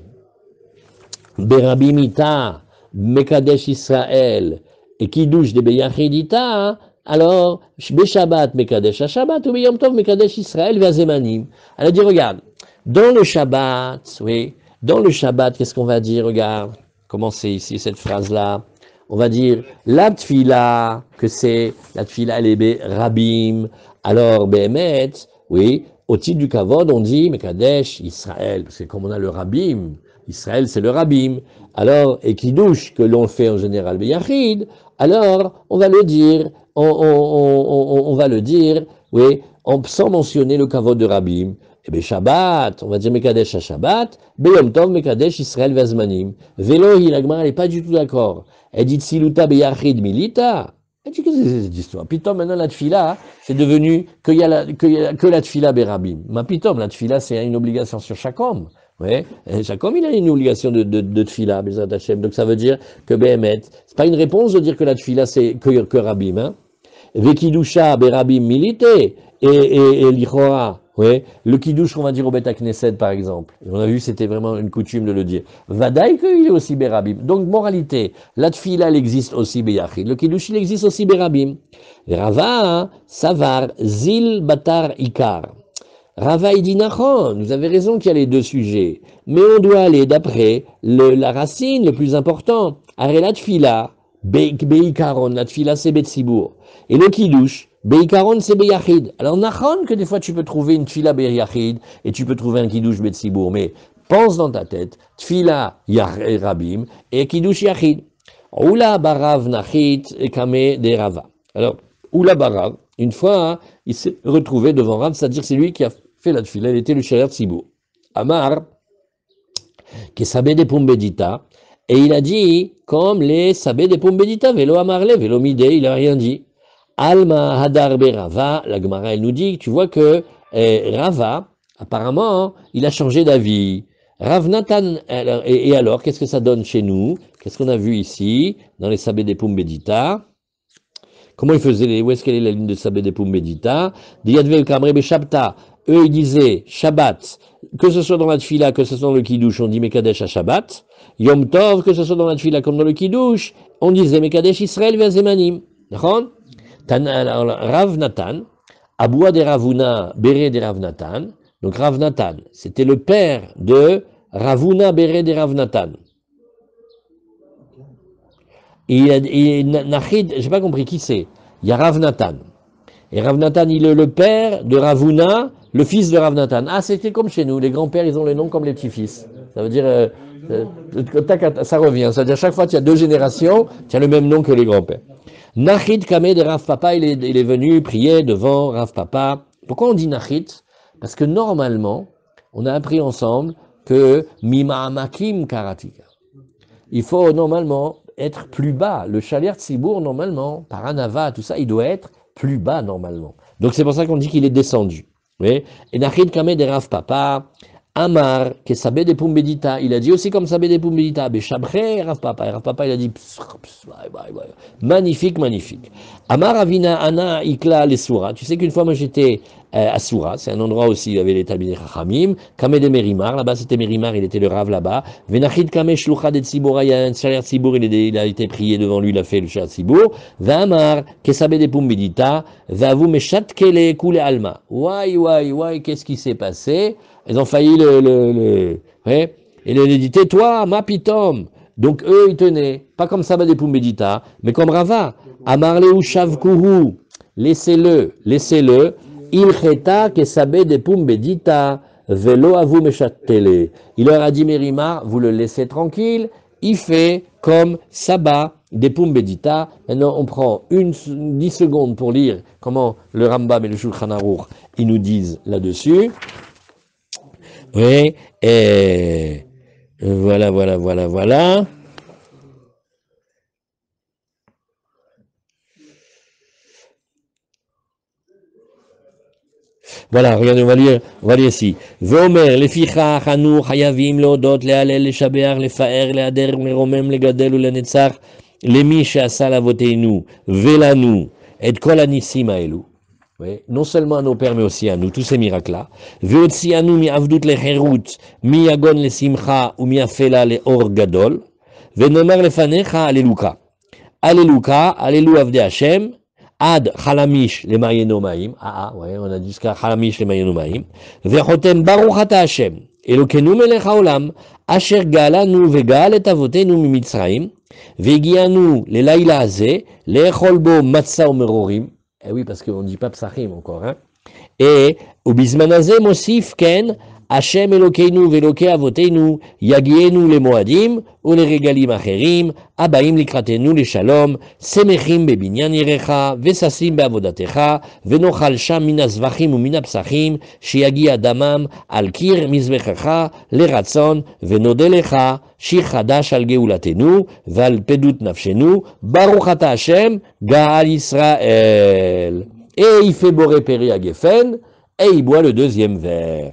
Berabimita, Mekadesh Israël, et Kiddush de Beyachidita, alors, Beshabbat, Mekadesh à Shabbat, ou Beyom Tov, Mekadesh Israël, Vazemanim. Elle a dit, regarde, dans le Shabbat, oui, dans le Shabbat, qu'est-ce qu'on va dire? Regarde. Comment c'est ici cette phrase-là? On va dire la tfila, que c'est la tfila les rabim. Alors, Behemet, oui, au titre du kavod, on dit Mekadesh Israël, parce que comme on a le rabim, Israël c'est le rabim. Alors, et Kiddush, que l'on fait en général Beyachid, alors on va le dire, on va le dire, oui, sans mentionner le kavod de rabim. Et bien Shabbat, on va dire Mekadesh à Shabbat, Beyom Tov, Mekadesh Israël Vazmanim. Velohi, la Gemara, elle n'est pas du tout d'accord. Elle dit Tsiluta Beyachid Milita. Elle dit que c'est cette histoire. Pitom, maintenant la tfila, c'est devenu que la tfila Berabim. Ma pitom, la tfila, c'est une obligation sur chaque homme. Ouais. Et chaque homme, il a une obligation de tfila, Bezat Hashem. Donc ça veut dire que Behemet, c'est pas une réponse de dire que la tfila, c'est que Rabim, hein. Vekidusha Berabim Milite, et l'Ichora. Oui, le kiddush qu'on va dire au Bet Knesset par exemple. Et on a vu c'était vraiment une coutume de le dire. Vadaï qu'il est aussi berabim. Donc moralité, la tfila elle existe aussi beyachid. Le kiddush il existe aussi berabim. Rava savar zil batar ikar. Rava il dit nachon, vous avez raison qu'il y a les deux sujets, mais on doit aller d'après la racine le plus important. Arrêt la tfila beikaron, la tfila c'est betsibour. Et le kiddush Beikaron, c'est Beyachid. Alors, Nachon, que des fois tu peux trouver une Tfila Beyachid et tu peux trouver un Kiddush Betsibour, mais pense dans ta tête, Tfila Rabim et Kiddush Yachid. Oula Barav Nachit et Kame de Rava. Alors, Oula Barav, une fois, hein, il s'est retrouvé devant Rav, c'est-à-dire c'est lui qui a fait la Tfila, il était le Shaler Tsibour. Amar, qui est Sabé de Pumbedita, et il a dit, comme les Sabé de Pumbedita, Velo Amarle, Velo Mide, il n'a rien dit. Alma Hadar Rava, la Gemara elle nous dit, tu vois que Rava, apparemment, il a changé d'avis. Rav Nathan, et alors, qu'est-ce que ça donne chez nous? Qu'est-ce qu'on a vu ici, dans les Sabé des Pumbedita? Comment ils faisaient où est-ce qu'elle est la ligne de Sabé des Pumbedita? Diyadvel Kamre Beshabta, eux ils disaient Shabbat, que ce soit dans la Tfila, que ce soit dans le Kiddush, on dit Mekadesh à Shabbat. Yom Tov, que ce soit dans la Tfila comme dans le Kiddush, on disait Mekadesh Israël Vazemanim. D'accord? Rav Nathan, Aboua de Ravuna, Béré de Rav Nathan. Donc Rav Nathan, c'était le père de Ravuna Béré de Rav Nathan. Et Nachid, j'ai pas compris qui c'est. Il y a Rav Nathan. Et Rav Nathan, il est le père de Ravuna, le fils de Rav Nathan. Ah, c'était comme chez nous, les grands-pères, ils ont les noms comme les petits-fils. Ça veut dire, ça revient. Ça veut dire, chaque fois tu as deux générations, tu as le même nom que les grands-pères. Nachid Kameh de Rav Papa, il est venu prier devant Rav Papa. Pourquoi on dit Nachid? Parce que normalement, on a appris ensemble que Mima'amakim Karatika. Il faut normalement être plus bas. Le Shaler Tzibour, normalement, par Anava, tout ça, il doit être plus bas normalement. Donc c'est pour ça qu'on dit qu'il est descendu. Oui? Et Nachid Kameh de Rav Papa, Amar, que Sabé de Pumbedita, il a dit aussi comme Sabé de Pumbedita, Beshabre, Rav Papa. Et Rav Papa, il a dit, magnifique, magnifique. Amar Avina Ana Ikla Lesura. Tu sais qu'une fois, moi, j'étais Asura, c'est un endroit aussi où il y avait les Talmidei Chachamim, Kameh de Merimar, là-bas c'était Merimar, il était le Rav là-bas, Venachid Kameh Shlucha de Tzibor, il y a un Shaler Tzibor, il a été prié devant lui, il a fait le Shaler Tzibor, Vamar, Kesabe de Pumbedita, Vavu Meshat Kele Kule Alma. Ouai, qu'est-ce qui s'est passé? Ils ont failli ouais, et il a dit, tais-toi, ma pitom. Donc eux, ils tenaient, pas comme Saba de Pumbedita, mais comme Rava, Amarle ou Shavkuhu, laissez-le, Ilcheta Kesabe de Pumbedita, Velo Avu Meshattele. Il leur a dit, Merimar, vous le laissez tranquille, il fait comme Saba de Pumbedita. Maintenant, on prend 10 secondes pour lire comment le Rambam et le Shulchan Aruch, ils nous disent là-dessus. Oui, et voilà. Voilà, regardez, on va lire ici. Vomer, lefichach, anu, chayavim, leodot, lehalel, leshabeach, lefaer, lehader, leromem, legadel, ulenetzach, lemi she'asa lavoteinu, velanu, et kol anissim haelu. Non seulement à nos pères, mais aussi à nous, tous ces miracles-là. Veotsi anu mi avdut lecherut, mi yagon le simcha, ou mi afela le or gadol. Venomer lefanecha, aleluka. Aleluka, alelu avde Hashem. Ad Chalamish le Mayenomaim. Ouais, on a dit jusqu'à Chalamish le Mayenomaim. Vechotem Baruch Ata Hashem. Elokenu melech haolam. Asher galanu vegal et avotenu mimitzraim. Vegianu le laila hazeh. Leechol bo matzah umerorim. Eh oui, parce qu'on ne dit pas psachim encore. Hein. Et ubizmanazeh mosif ken. Hashem Elokeinu veloke avotenu, yagienu le moadim, ou les regalim acherim, abaim likratenu le shalom, semechim bebinyan yirecha, vesasim beavodatecha, venochal sham minazvachim ou minapsachim, shiagi adamam, al kir mizbechacha, le ratzon, venodelecha, shir chadash al geulatenu, val pedut nafshenu, baruch ata Hashem, Gaal Israël. Et il fait boré péri à Geffen, et il boit le deuxième verre.